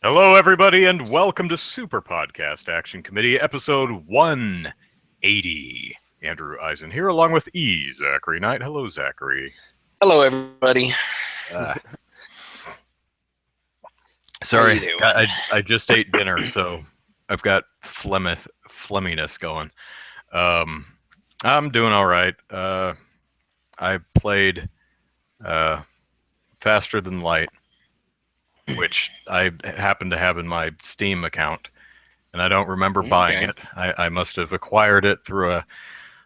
Hello, everybody, and welcome to Super Podcast Action Committee, episode 180. Andrew Eisen here, along with Zachary Knight. Hello, Zachary. Hello, everybody. Sorry, How you doing? I just ate dinner, so I've got phlegminess going. I'm doing all right. I played Faster Than Light, which I happen to have in my Steam account, and I don't remember buying it. I must have acquired it through a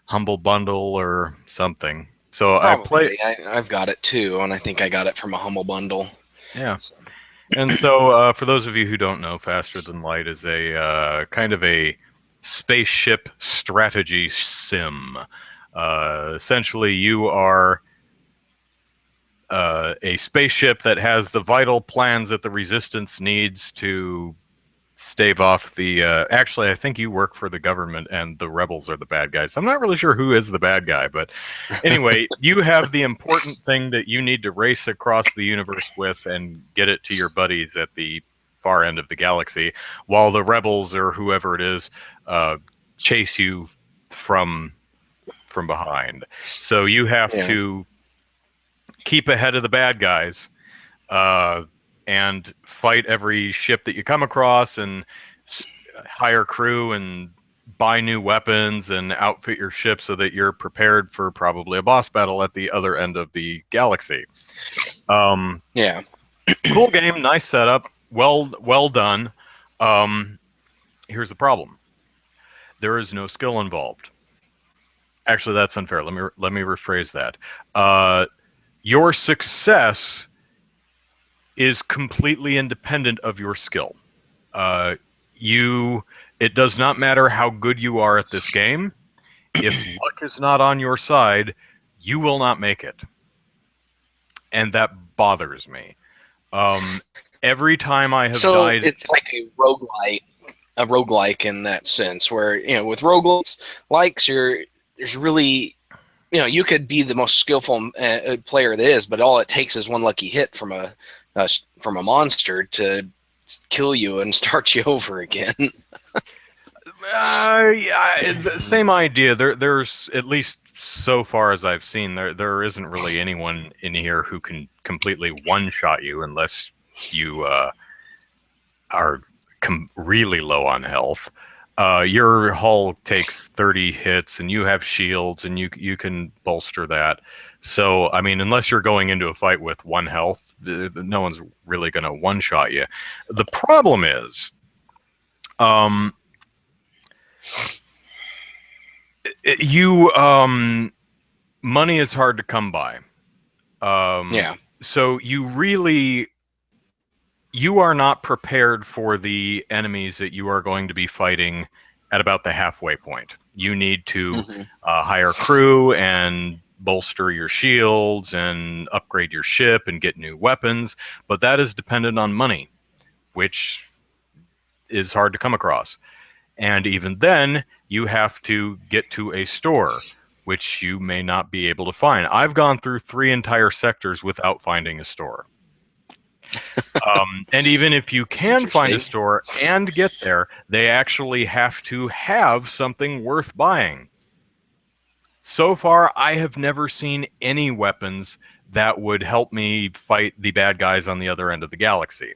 Humble Bundle or something. So Probably. I've got it too, and I think I got it from a Humble Bundle. Yeah. And so, for those of you who don't know, Faster Than Light is a kind of a spaceship strategy sim. Essentially, you are a spaceship that has the vital plans that the Resistance needs to stave off the... actually, I think you work for the government and the rebels are the bad guys. I'm not really sure who is the bad guy, but anyway, you have the important thing that you need to race across the universe with and get it to your buddies at the far end of the galaxy, while the rebels or whoever it is chase you from behind. So you have to keep ahead of the bad guys, and fight every ship that you come across and hire crew and buy new weapons and outfit your ship so that you're prepared for probably a boss battle at the other end of the galaxy. Cool game, nice setup, well done. Here's the problem. There is no skill involved. Actually, that's unfair. Let me rephrase that. Your success is completely independent of your skill. It does not matter how good you are at this game. If luck is not on your side, you will not make it. And that bothers me. Every time I have died... So it's like a roguelike in that sense, where, with roguelikes, there's really... you could be the most skillful player there is, but all it takes is one lucky hit from a monster to kill you and start you over again. The same idea. There's, at least so far as I've seen, there isn't really anyone in here who can completely one-shot you unless you are really low on health. Your hull takes 30 hits, and you have shields, and you can bolster that. So, I mean, unless you're going into a fight with one health, no one's really going to one-shot you. The problem is, money is hard to come by. So you are not prepared for the enemies that you are going to be fighting at about the halfway point. You need to hire crew and bolster your shields and upgrade your ship and get new weapons, but that is dependent on money, which is hard to come across. And even then, you have to get to a store, which you may not be able to find. I've gone through 3 entire sectors without finding a store. And even if you can find a store and get there, they actually have to have something worth buying. So far, I have never seen any weapons that would help me fight the bad guys on the other end of the galaxy.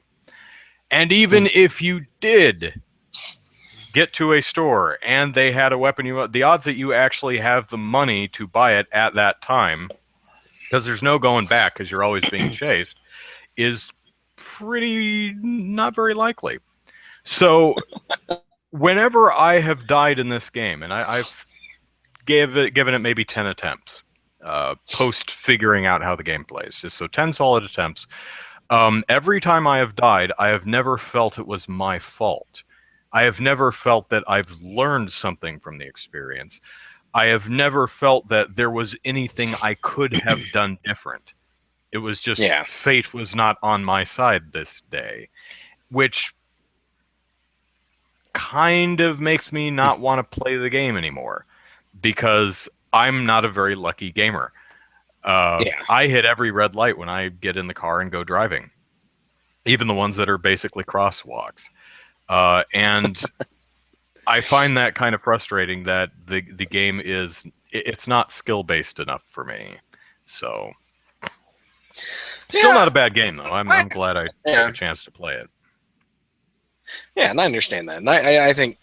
And even if you did get to a store and they had a weapon, the odds that you actually have the money to buy it at that time, because there's no going back because you're always being chased, is pretty not very likely. So whenever I have died in this game, and I've given it maybe 10 attempts post figuring out how the game plays, so 10 solid attempts, every time I have died, I have never felt it was my fault. I have never felt that I've learned something from the experience. I have never felt that there was anything I could have done different. It was just fate was not on my side this day, which kind of makes me not want to play the game anymore, because I'm not a very lucky gamer. I hit every red light when I get in the car and go driving. even the ones that are basically crosswalks. And I find that kind of frustrating that the game it's not skill based enough for me. So still not a bad game though. I'm glad I took a chance to play it. Yeah, and I understand that. And I think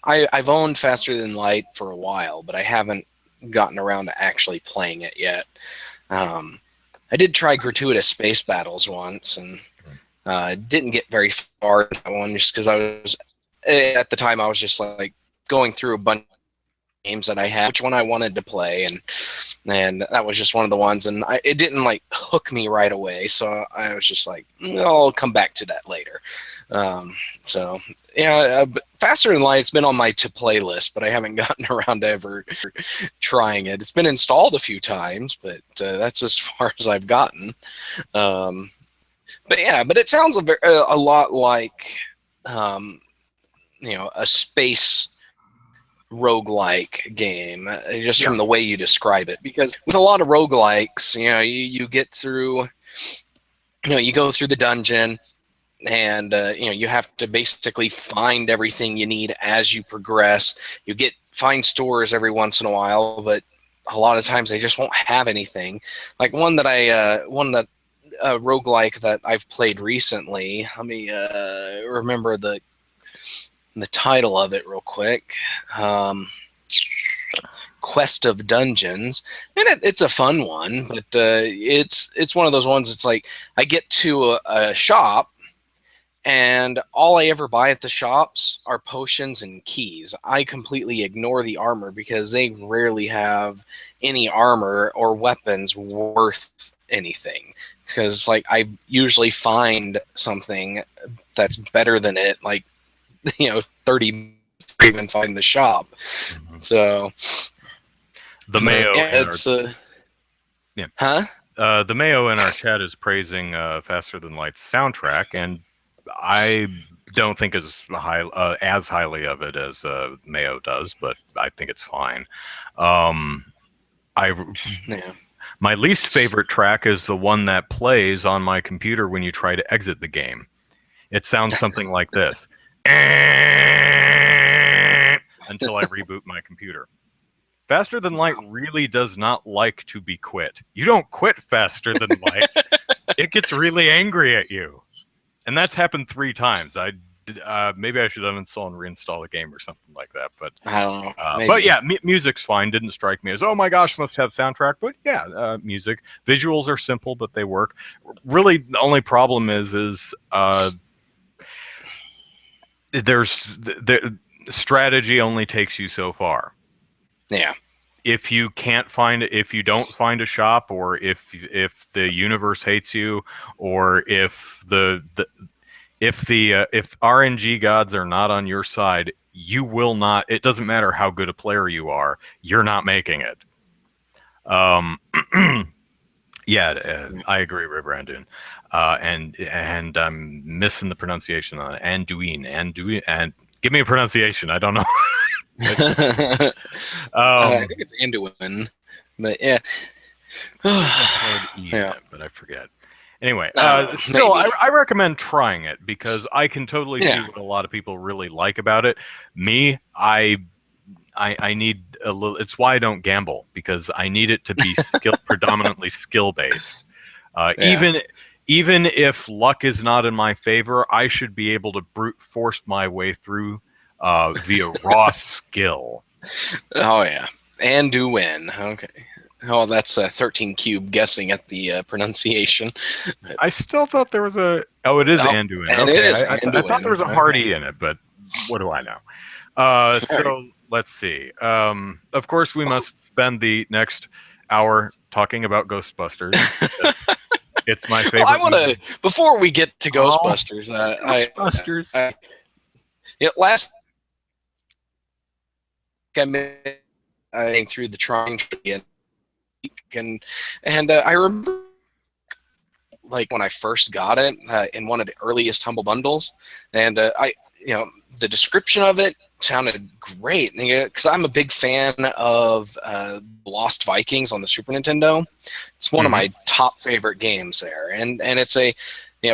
I've owned Faster Than Light for a while, but I haven't gotten around to actually playing it yet. I did try Gratuitous Space Battles once, and didn't get very far in that one just because I was, at the time, I was just like going through a bunch of games that I had, which one I wanted to play, and that was just one of the ones, and it didn't like hook me right away, so I was just like, I'll come back to that later. So yeah, Faster Than Light, it's been on my to play list, but I haven't gotten around to ever trying it. It's been installed a few times, but that's as far as I've gotten. But yeah, but it sounds a lot like a space roguelike game, just from the way you describe it. Because with a lot of roguelikes, you get through, you go through the dungeon, and you have to basically find everything you need as you progress. You find stores every once in a while, but a lot of times they just won't have anything. Like one roguelike that I've played recently. Let me remember the title of it real quick. Quest of Dungeons, and it's a fun one, but it's one of those ones. It's like I get to a shop, and all I ever buy at the shops are potions and keys. I completely ignore the armor because they rarely have any armor or weapons worth anything. Because it's like I usually find something that's better than it, like 30 to even find the shop. Mm-hmm. So the Mayo, the Mayo in our chat is praising Faster Than Light's soundtrack, and I don't think as highly of it as Mayo does, but I think it's fine. My least favorite track is the one that plays on my computer when you try to exit the game. It sounds something like this. Until I reboot my computer. Faster Than Light really does not like to be quit. You don't quit Faster Than Light. It gets really angry at you. And that's happened 3 times. Maybe I should uninstall and reinstall the game or something like that. But I don't know. But yeah, music's fine. Didn't strike me as, oh my gosh, must have soundtrack. But yeah, music. Visuals are simple, but they work. Really, the only problem is the strategy only takes you so far. Yeah. If you can't find it, if you don't find a shop, or if the universe hates you, or if RNG gods are not on your side, you will not. It doesn't matter how good a player you are, you're not making it. Yeah, I agree, Brandon. And I'm missing the pronunciation on it. Anduin, and give me a pronunciation. I don't know. I think it's Anduin, but yeah. Yeah, but I forget. Anyway, still, I recommend trying it because I can totally see what a lot of people really like about it. Me, I need a little. It's why I don't gamble, because I need it to be predominantly skill based. Even if luck is not in my favor, I should be able to brute force my way through via raw skill. Oh yeah, Anduin. Okay. Oh, that's 13 cube guessing at the pronunciation. I still thought there was a. Oh, it is Anduin. And okay. it is I thought there was a hard E in it, but what do I know? So let's see. Of course, we must spend the next hour talking about Ghostbusters. It's my favorite. Well, I want to, before we get to Ghostbusters, Ghostbusters. Last I think through the trying and I remember, like, when I first got it in one of the earliest Humble Bundles, and the description of it sounded great, because I'm a big fan of Lost Vikings on the Super Nintendo. It's one of my top favorite games there, and it's a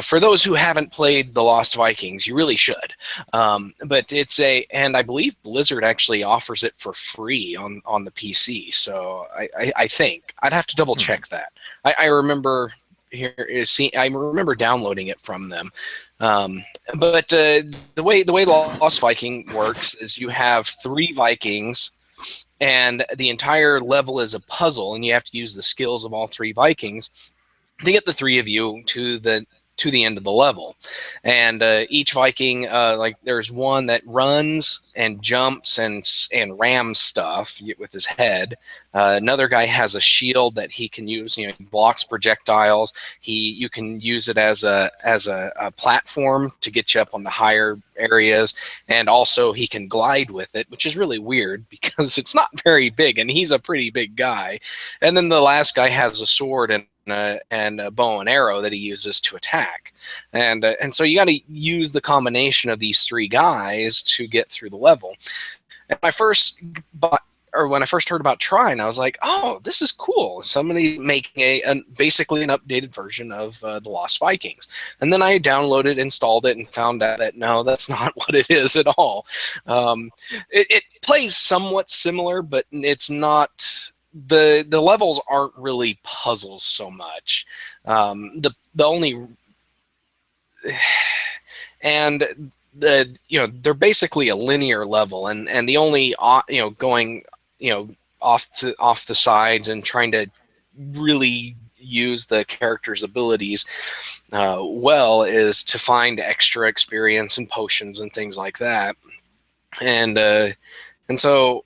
for those who haven't played The Lost Vikings, you really should. But and I believe Blizzard actually offers it for free on the PC. So I think I'd have to double check that. I remember I remember downloading it from them. But the way Lost Viking works is you have 3 Vikings, and the entire level is a puzzle, and you have to use the skills of all 3 Vikings to get the 3 of you to the end of the level. And each Viking, like there's one that runs and jumps and rams stuff with his head. Another guy has a shield that he can use. He blocks projectiles. You can use it as a platform to get you up on the higher areas, and also he can glide with it, which is really weird because it's not very big, and he's a pretty big guy. And then the last guy has a sword and a bow and arrow that he uses to attack, and so you got to use the combination of these 3 guys to get through the level. And when I first heard about trying, I was like, oh, this is cool. Somebody making basically an updated version of The Lost Vikings. And then I downloaded, installed it, and found out that no, that's not what it is at all. It plays somewhat similar, but it's not. The levels aren't really puzzles so much. The only and they're basically a linear level, and the only going off the sides and trying to really use the character's abilities is to find extra experience and potions and things like that, and so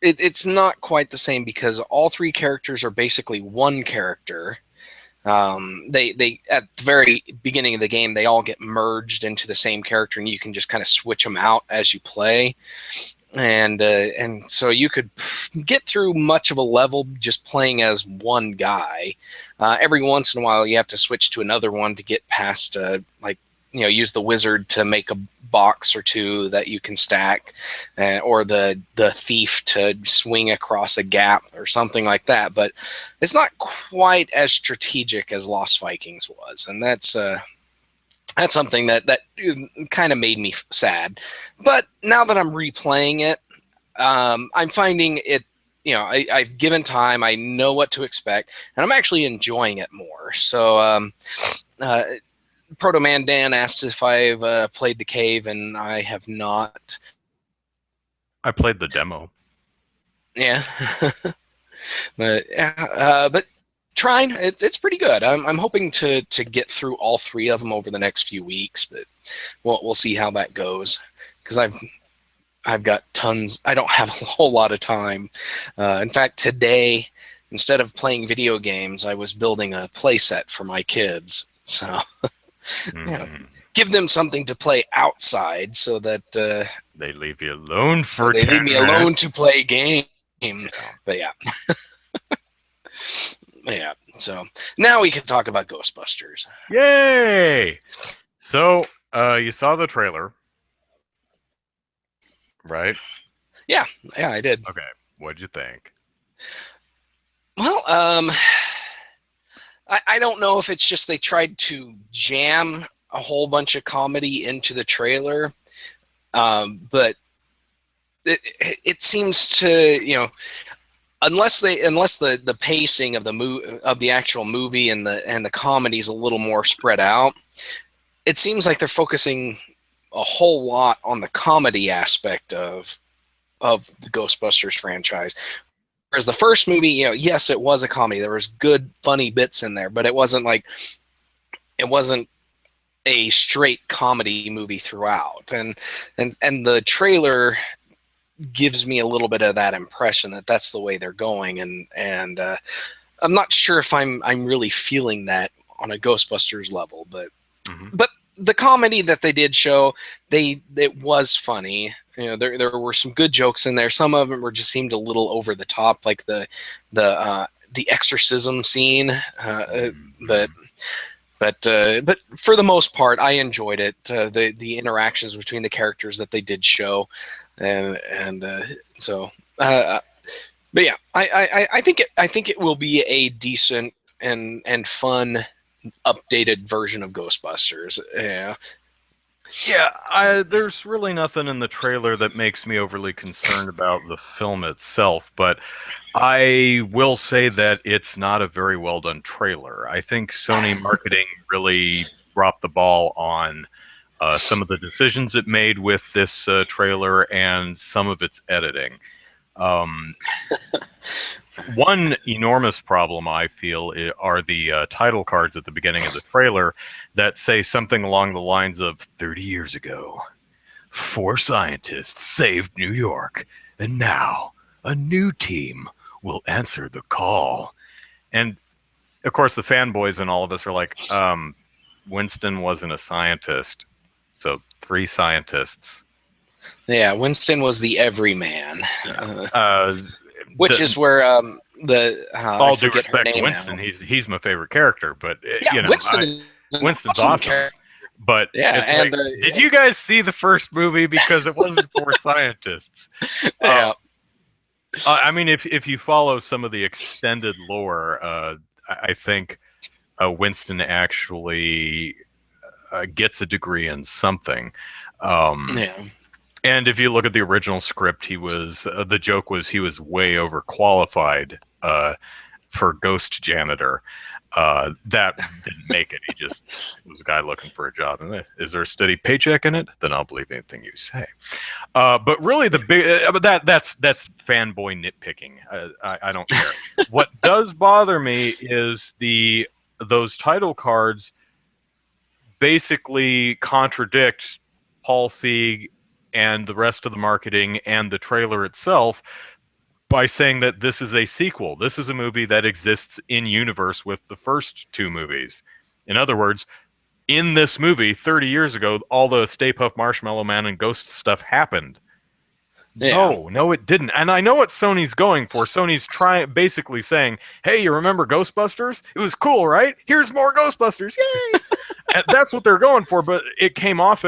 it's not quite the same because all 3 characters are basically one character. They at the very beginning of the game, they all get merged into the same character, and you can just kind of switch them out as you play. And so you could get through much of a level just playing as one guy. Every once in a while, you have to switch to another one to get past, use the wizard to make a box or 2 that you can stack, or the thief to swing across a gap or something like that. But it's not quite as strategic as Lost Vikings was, and that's something that kind of made me sad. But now that I'm replaying it, I'm finding it. I've given time. I know what to expect, and I'm actually enjoying it more. So. Proto Man Dan asked if I've played the cave, and I have not. I played the demo. Yeah, but trying, it's pretty good. I'm hoping to get through all 3 of them over the next few weeks, but we'll see how that goes because I've got tons. I don't have a whole lot of time. In fact, today, instead of playing video games, I was building a play set for my kids. So. Give them something to play outside so that they leave you alone for they leave me alone to play a game. But yeah. Yeah. So now we can talk about Ghostbusters. Yay! So you saw the trailer, right? Yeah, I did. Okay, what'd you think? Well, I don't know if it's just they tried to jam a whole bunch of comedy into the trailer, but it seems to unless the pacing of the actual movie and the comedy is a little more spread out, it seems like they're focusing a whole lot on the comedy aspect of the Ghostbusters franchise. Whereas the first movie, yes, it was a comedy. There was good, funny bits in there, but it wasn't a straight comedy movie throughout. And the trailer gives me a little bit of that impression that that's the way they're going. And I'm not sure if I'm really feeling that on a Ghostbusters level, but the comedy that they did show, it was funny. There were some good jokes in there. Some of them just seemed a little over the top, like the exorcism scene. But for the most part, I enjoyed it. The interactions between the characters that they did show, but yeah, I think it will be a decent and fun updated version of Ghostbusters. Yeah. Yeah, there's really nothing in the trailer that makes me overly concerned about the film itself, but I will say that it's not a very well done trailer. I think Sony marketing really dropped the ball on some of the decisions it made with this trailer and some of its editing. Um, One enormous problem I feel are the title cards at the beginning of the trailer that say something along the lines of 30 years ago, 4 scientists saved New York, and now a new team will answer the call. And of course, the fanboys and all of us are like, Winston wasn't a scientist, so 3 scientists. Yeah, Winston was the everyman. Uh, Which is where all due respect to Winston, he's my favorite character, but Winston's awesome. Character. But yeah, did you guys see the first movie? Because it wasn't for scientists. Yeah. I mean, if you follow some of the extended lore, I think Winston actually gets a degree in something. Yeah. And if you look at the original script, he was the joke was he was way overqualified for ghost janitor. That didn't make it. He just was a guy looking for a job. And is there a steady paycheck in it? Then I'll believe anything you say. But really, the big but that's fanboy nitpicking. I don't care. What does bother me is those title cards basically contradict Paul Feig and the rest of the marketing and the trailer itself by saying that this is a sequel. This is a movie that exists in universe with the first 2 movies. In other words, in this movie, 30 years ago, all the Stay Puft Marshmallow Man and Ghost stuff happened. Yeah. No, it didn't. And I know what Sony's going for. Sony's basically saying, hey, you remember Ghostbusters? It was cool, right? Here's more Ghostbusters. Yay! And that's what they're going for, but it came off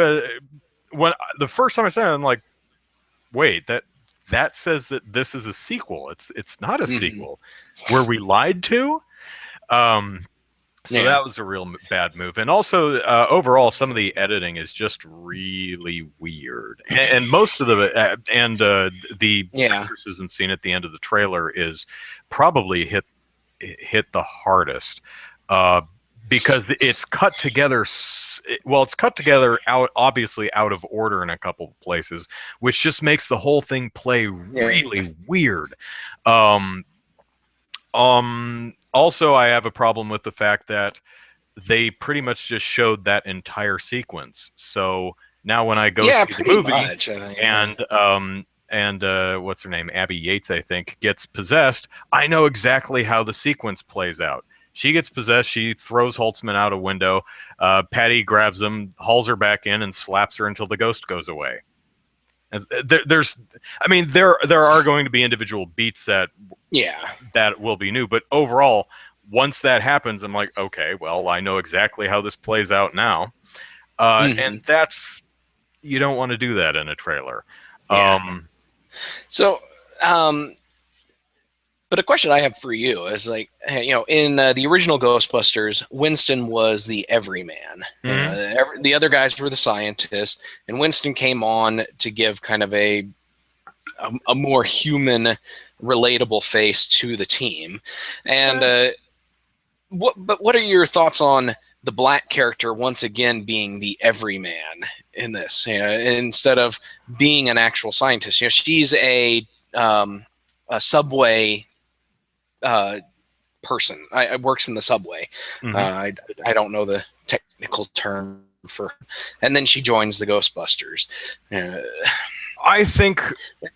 when the first time I said it, I'm like, wait, that says that this is a sequel. It's not a sequel. Were we lied to? So that was a real bad move. And also, overall, some of the editing is just really weird. And most of the criticism scene at the end of the trailer is probably hit the hardest. Because it's cut together. It's cut together obviously out of order in a couple of places, which just makes the whole thing play really weird. Also, I have a problem with the fact that they pretty much just showed that entire sequence. So now when I go see the movie, much, and what's her name, Abby Yates, I think, gets possessed, I know exactly how the sequence plays out. She gets possessed. She throws Holtzman out a window. Patty grabs him, hauls her back in, and slaps her until the ghost goes away. And there are going to be individual beats that will be new, but overall, once that happens, I'm like, okay, well, I know exactly how this plays out now, and you don't want to do that in a trailer. Yeah. But a question I have for you is like, in the original Ghostbusters, Winston was the everyman. The other guys were the scientists, and Winston came on to give kind of a more human, relatable face to the team. And what are your thoughts on the black character once again being the everyman in this? Instead of being an actual scientist, she's a subway person. I works in the subway. I don't know the technical term for. And then she joins the Ghostbusters. I think,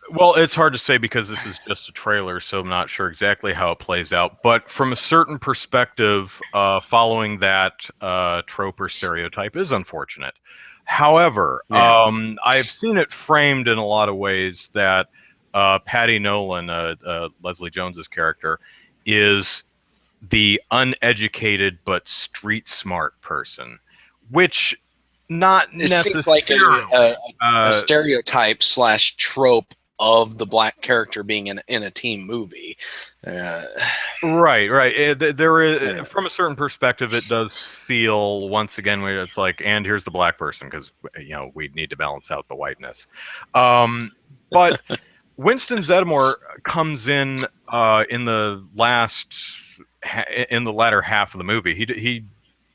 well, it's hard to say because this is just a trailer, so I'm not sure exactly how it plays out. But from a certain perspective, following that trope or stereotype is unfortunate. However, I've seen it framed in a lot of ways that Patty Nolan, Leslie Jones's character, is the uneducated but street smart person, which not necessarily seems like a stereotype / trope of the black character being in a team movie. Right. There is, from a certain perspective, it does feel once again where it's like, and here's the black person because we need to balance out the whiteness. But Winston Zeddemore comes in the latter half of the movie.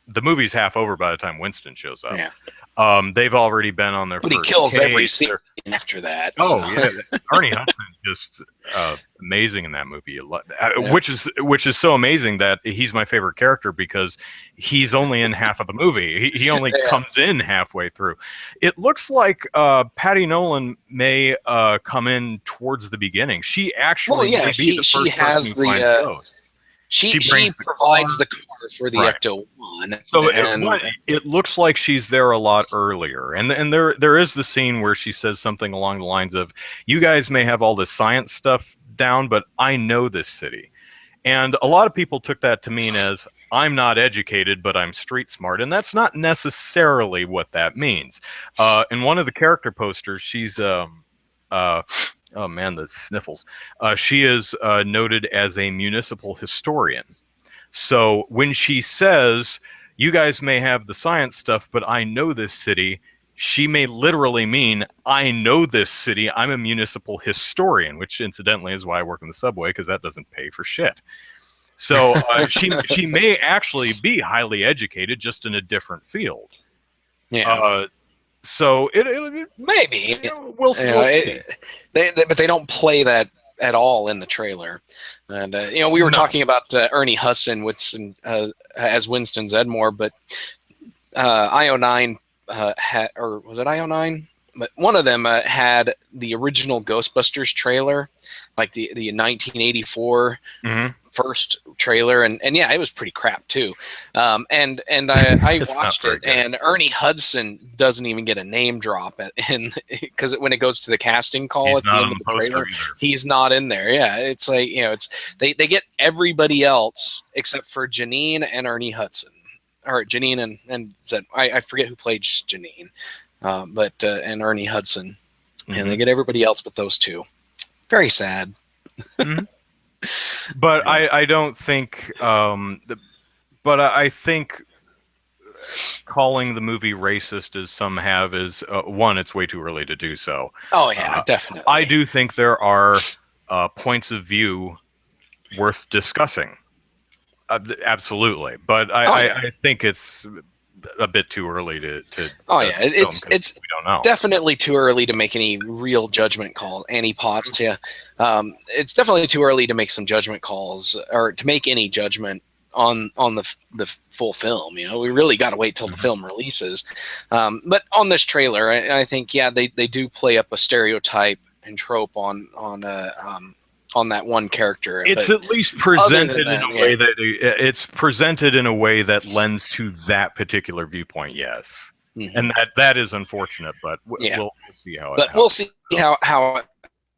The movie's half over by the time Winston shows up. Yeah. They've already been on their But first he kills case. every scene after that. Oh so. yeah, Ernie Hudson just amazing in that movie. Which is so amazing that he's my favorite character because he's only in half of the movie. He only comes in halfway through. It looks like Patty Nolan may come in towards the beginning. She actually may be the first person who finds ghosts. She provides the car for the Ecto-1. So it looks like she's there a lot earlier. And there is the scene where she says something along the lines of, you guys may have all this science stuff down, but I know this city. And a lot of people took that to mean as, I'm not educated, but I'm street smart. And that's not necessarily what that means. In one of the character posters, she's... oh man, the sniffles. She is noted as a municipal historian. So when she says, you guys may have the science stuff, but I know this city, she may literally mean, I know this city, I'm a municipal historian, which incidentally is why I work in the subway, because that doesn't pay for shit. So she may actually be highly educated, just in a different field. Yeah. So it maybe we'll see. But they don't play that at all in the trailer. And we were talking about Ernie Hudson as Winston Zeddemore, but IO9 or was it IO9? But one of them had the original Ghostbusters trailer, like the 1984 first trailer, and yeah, it was pretty crap too. And I watched it, and Ernie Hudson doesn't even get a name drop because when it goes to the casting call at the end of the trailer, he's not in there. Yeah, it's like they get everybody else except for Janine and Ernie Hudson, or Janine and Zed. I forget who played Janine. But and Ernie Hudson, and they get everybody else but those two. Very sad. But I don't think. But I think calling the movie racist as some have is one. It's way too early to do so. Oh yeah, definitely. I do think there are points of view worth discussing. Absolutely, but I think it's a bit too early to it's we don't know. Definitely too early to make any real judgment calls. Annie Potts, it's definitely too early to make some judgment calls or to make any judgment on the full film. We really got to wait till the film releases. But on this trailer, I think they do play up a stereotype and trope on that one character. It's at least presented in a way that it's presented in a way that lends to that particular viewpoint. Yes, and that is unfortunate, but we'll see how. We'll see how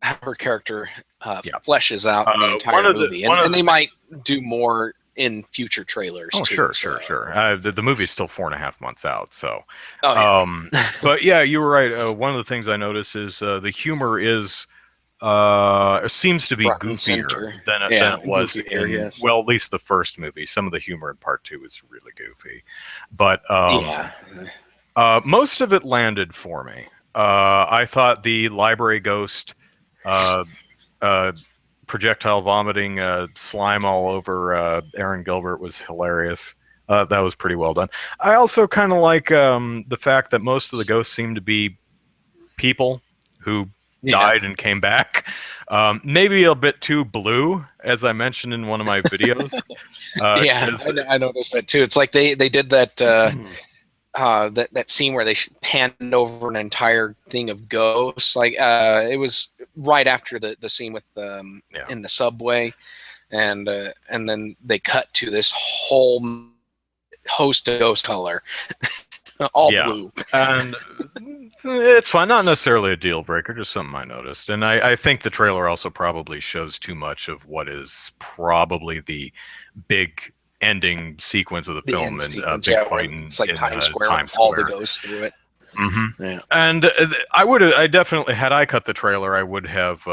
her character fleshes out in the entire movie, and they might do more in future trailers. Oh, too, sure. The movie's still 4.5 months out, so. But yeah, you were right. One of the things I noticed is the humor is. It seems to be goofier than it was in, well, at least the first movie. Some of the humor in part 2 is really goofy, but most of it landed for me. I thought the library ghost projectile vomiting slime all over Aaron Gilbert was hilarious. That was pretty well done. I also kind of like the fact that most of the ghosts seem to be people who died and came back. Maybe a bit too blue, as I mentioned in one of my videos. I noticed that too. It's like they did that that scene where they panned over an entire thing of ghosts. Like it was right after the scene with in the subway, and then they cut to this whole host of ghost color. All blue. And it's fine. Not necessarily a deal breaker, just something I noticed. And I think the trailer also probably shows too much of what is probably the big ending sequence of the film. It's like Times Square, all the ghosts through it. Yeah. And I definitely, had I cut the trailer, I would have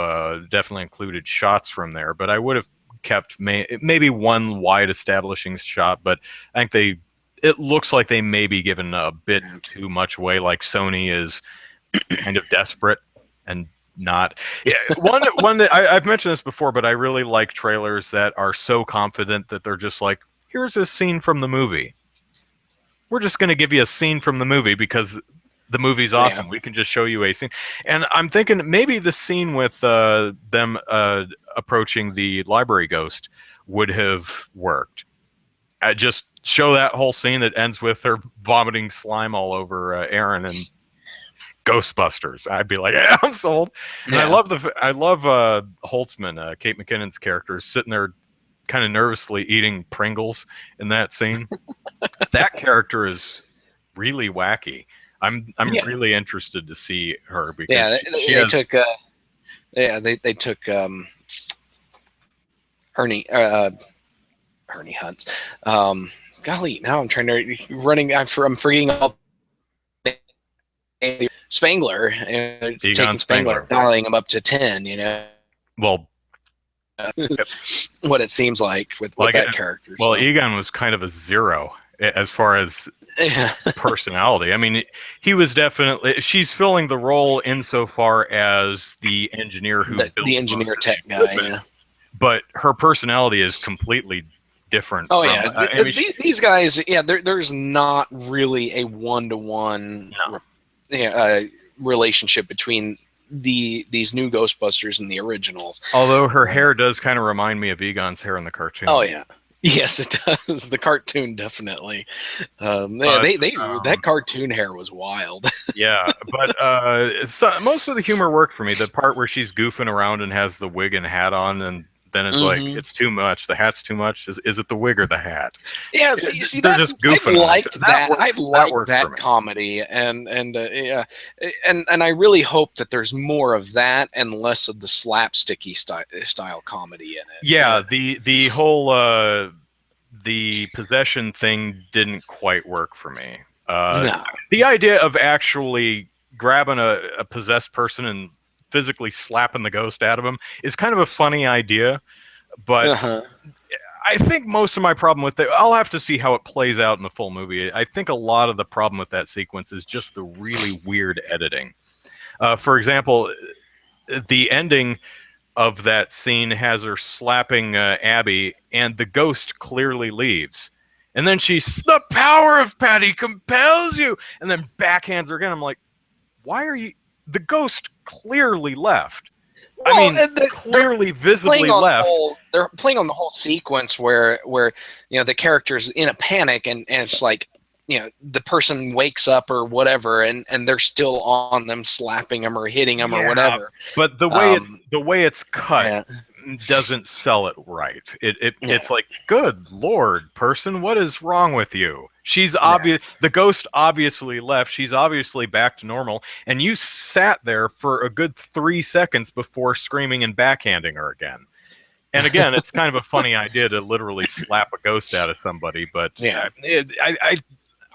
definitely included shots from there, but I would have kept maybe one wide establishing shot, but I think it looks like they may be given a bit too much away, like Sony is kind of desperate and not. Yeah, one that I've mentioned this before, but I really like trailers that are so confident that they're just like, here's a scene from the movie. We're just going to give you a scene from the movie because the movie's awesome. We can just show you a scene. And I'm thinking maybe the scene with them approaching the library ghost would have worked. Just show that whole scene that ends with her vomiting slime all over Aaron and Ghostbusters. I'd be like, yeah, I'm sold. And I love Holtzman, Kate McKinnon's character, sitting there kind of nervously eating Pringles in that scene. That character is really wacky. I'm really interested to see her because they took Ernie Hunt's. Golly, now I'm trying to I'm forgetting all. Spangler and taking Spangler, dialing him up to 10. You know. Well. What it seems like with that character. Well, Egon was kind of a 0 as far as personality. I mean, he was definitely. She's filling the role insofar as the engineer who built the engineer tech guy. Yeah. But her personality is completely different. Oh yeah, these guys. Yeah, there's not really a one-to-one relationship between these new Ghostbusters and the originals. Although her hair does kind of remind me of Egon's hair in the cartoon. Oh yeah, yes it does. The cartoon definitely. That cartoon hair was wild. Yeah, but most of the humor worked for me. The part where she's goofing around and has the wig and hat on, and then it's like it's too much. The hat's too much. Is it the wig or the hat? Yeah, see they're just goofing. I liked that comedy, and I really hope that there's more of that and less of the slapsticky style comedy in it. Yeah, the whole the possession thing didn't quite work for me. No. The idea of actually grabbing a possessed person and physically slapping the ghost out of him is kind of a funny idea, but I think most of my problem with it, I'll have to see how it plays out in the full movie. I think a lot of the problem with that sequence is just the really weird editing. For example, the ending of that scene has her slapping Abby, and the ghost clearly leaves. And then the power of Patty compels you, and then backhands her again. I'm like, why are you... The ghost clearly left. Well, I mean, clearly, visibly left. They're playing on the whole sequence where the character's in a panic and it's like, the person wakes up or whatever and they're still on them, slapping them or hitting them or whatever. But the way it's cut doesn't sell it right. It's like, good Lord, person, what is wrong with you? She's obvious. The ghost obviously left. She's obviously back to normal, and you sat there for a good 3 seconds before screaming and backhanding her again. And again, it's kind of a funny idea to literally slap a ghost out of somebody, but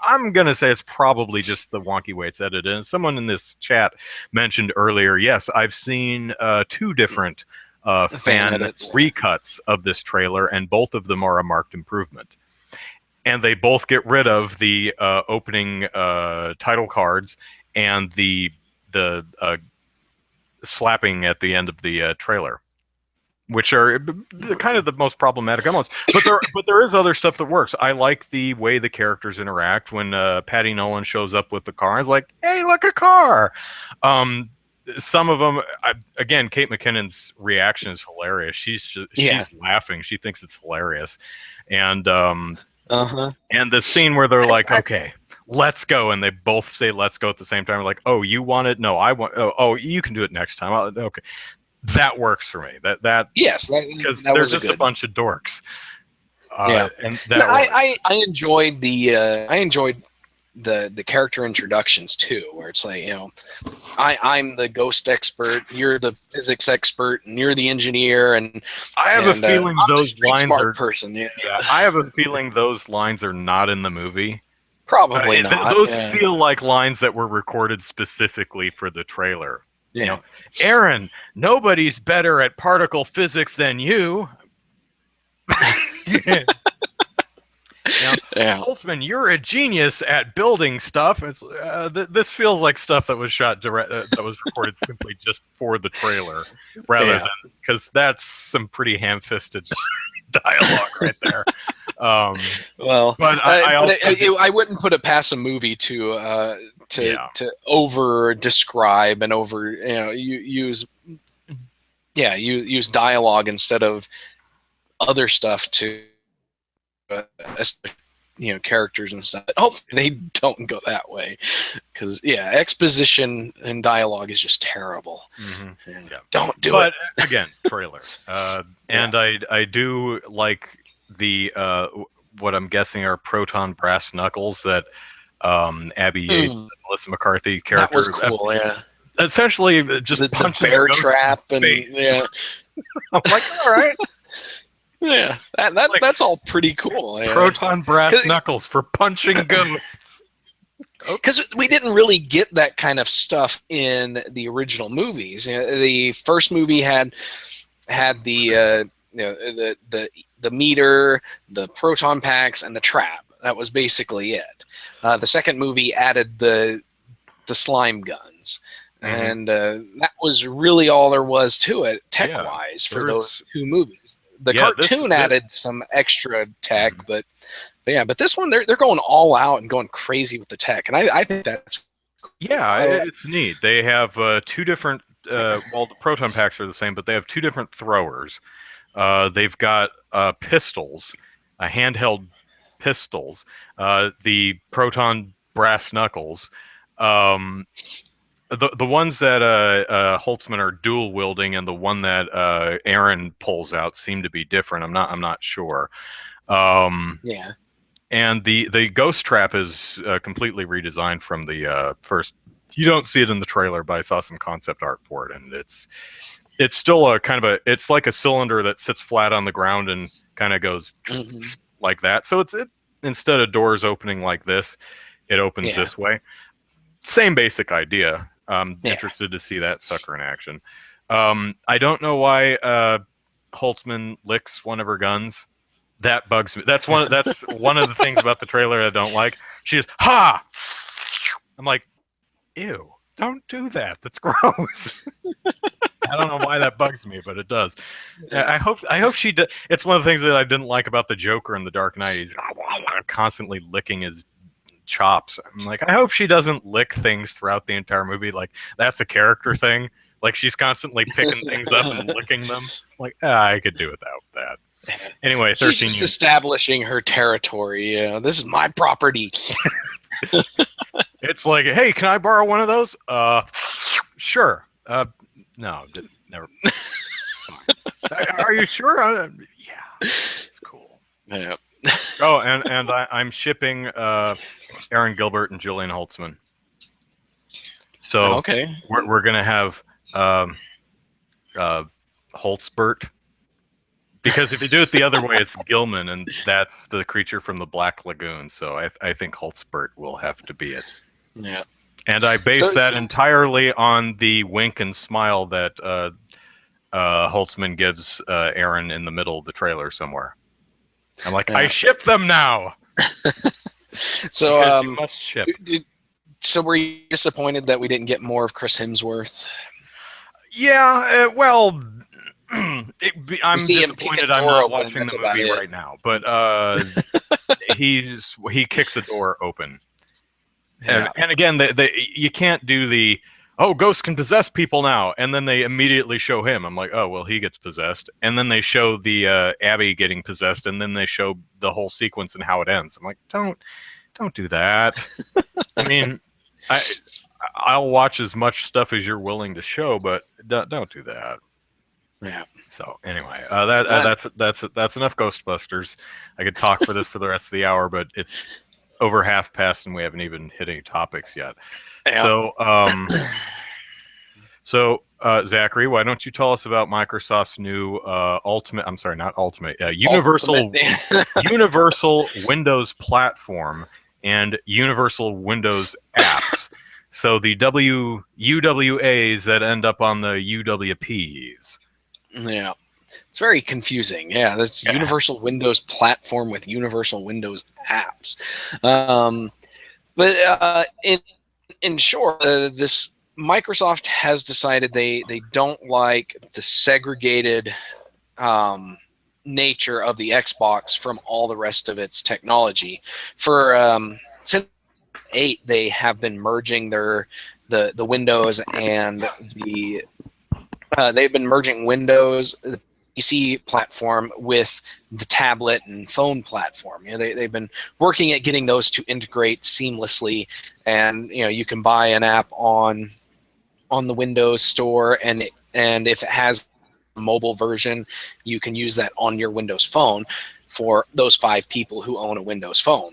I'm gonna say it's probably just the wonky way it's edited. And someone in this chat mentioned earlier, yes, I've seen 2 different fan recuts of this trailer, and both of them are a marked improvement. And they both get rid of the opening title cards and the slapping at the end of the trailer, which are kind of the most problematic elements. But there is other stuff that works. I like the way the characters interact when Patty Nolan shows up with the car. It's like, hey, look, a car. Some of them, again, Kate McKinnon's reaction is hilarious. She's laughing. She thinks it's hilarious, and and the scene where they're like, okay, let's go, and they both say let's go at the same time. We're like, oh, you want it? No, I want. Oh, you can do it next time. Okay, that works for me. Because there's just a bunch of dorks. And I enjoyed the character introductions too, where it's like, I'm the ghost expert, you're the physics expert, and you're the engineer, and I have a feeling those lines are person. I have a feeling those lines are not in the movie. Probably not. Those feel like lines that were recorded specifically for the trailer. Yeah. You know, Aaron, nobody's better at particle physics than you. Holtzman, you're a genius at building stuff. It's, this feels like stuff that was shot that was recorded simply just for the trailer, rather than, because that's some pretty ham-fisted dialogue right there. Well, but I wouldn't put it past a movie to over describe and over use dialogue instead of other stuff to characters and stuff. Hopefully they don't go that way, because exposition and dialogue is just terrible. Don't do it. But again, trailer. And I do like the what I'm guessing are proton brass knuckles that Abby Yates and Melissa McCarthy characters. That was cool. Essentially, just the punches bear trap and I'm like, all right. Yeah, that's all pretty cool. Proton brass knuckles for punching ghosts. Because we didn't really get that kind of stuff in the original movies. The first movie had the the meter, the proton packs, and the trap. That was basically it. The second movie added the slime guns. And that was really all there was to it, tech-wise, for those two movies. The cartoon added some extra tech, but this one they're going all out and going crazy with the tech, and I think that's it's neat. They have two different. Well, the proton packs are the same, but they have two different throwers. They've got pistols, handheld pistols. The proton brass knuckles. The ones that Holtzman are dual wielding, and the one that Aaron pulls out seem to be different. I'm not sure. And the ghost trap is completely redesigned from the first. You don't see it in the trailer, but I saw some concept art for it, and it's still a kind of it's like a cylinder that sits flat on the ground and kind of goes like that. So it instead of doors opening like this, it opens this way. Same basic idea. Interested to see that sucker in action. I don't know why Holtzman licks one of her guns. That bugs me. That's one of the things about the trailer I don't like. She just ha. I'm like, ew! Don't do that. That's gross. I don't know why that bugs me, but it does. I hope she did. It's one of the things that I didn't like about the Joker in The Dark Knight. He's constantly licking his chops. I'm like, I hope she doesn't lick things throughout the entire movie. Like, that's a character thing. Like, she's constantly picking things up and licking them. Like, I could do without that. Anyway, 13 she's just establishing her territory. This is my property. It's like, hey, can I borrow one of those? Sure. No, never. Are you sure? Yeah, it's cool. Yeah. Oh, and I'm shipping Aaron Gilbert and Julian Holtzman. So we're gonna have Holtzbert, because if you do it the other way, it's Gilman, and that's the creature from the Black Lagoon. So I think Holtzbert will have to be it. Yeah. And I base that entirely on the wink and smile that Holtzman gives Aaron in the middle of the trailer somewhere. I'm like, I ship them now. So you must ship. So were you disappointed that we didn't get more of Chris Hemsworth? Yeah, well, I'm disappointed I'm not watching the movie right now. But he kicks a door open. Yeah. And again, you can't do the, ghosts can possess people now, and then they immediately show him. I'm like, oh, well, he gets possessed. And then they show the Abby getting possessed, and then they show the whole sequence and how it ends. I'm like, don't do that. I mean, I'll watch as much stuff as you're willing to show, but don't do that. Yeah. So anyway, that's enough Ghostbusters. I could talk for this for the rest of the hour, but it's over half past and we haven't even hit any topics yet. Yeah. So Zachary, why don't you tell us about Microsoft's new Universal Windows platform and Universal Windows Apps. So the UWAs that end up on the UWPs. Yeah. It's very confusing. Yeah, that's Universal Windows Platform with Universal Windows Apps. But in short, this Microsoft has decided they don't like the segregated nature of the Xbox from all the rest of its technology. For since 8, they have been merging the Windows and the they've been merging Windows, the PC platform, with the tablet and phone platform. They've been working at getting those to integrate seamlessly, and you can buy an app on the Windows Store, and if it has a mobile version, you can use that on your Windows Phone for those 5 people who own a Windows Phone.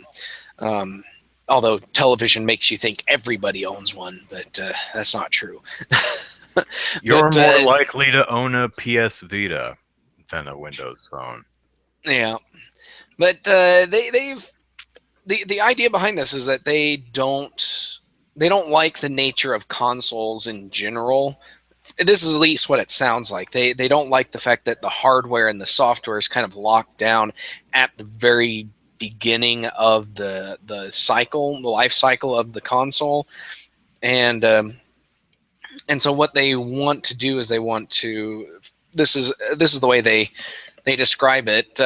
Although television makes you think everybody owns one, but that's not true. You're more likely to own a PS Vita than a Windows Phone. Yeah, but the idea behind this is that they don't like the nature of consoles in general. This is at least what it sounds like. They don't like the fact that the hardware and the software is kind of locked down at the very beginning of the life cycle of the console, and so what they want to do is this is the way they describe it.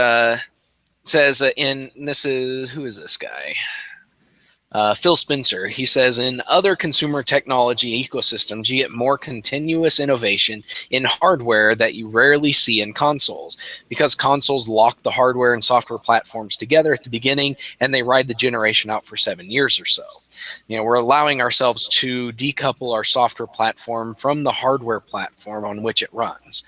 Says who is this guy? Phil Spencer. He says, in other consumer technology ecosystems, you get more continuous innovation in hardware that you rarely see in consoles, because consoles lock the hardware and software platforms together at the beginning, and they ride the generation out for 7 years or so. We're allowing ourselves to decouple our software platform from the hardware platform on which it runs.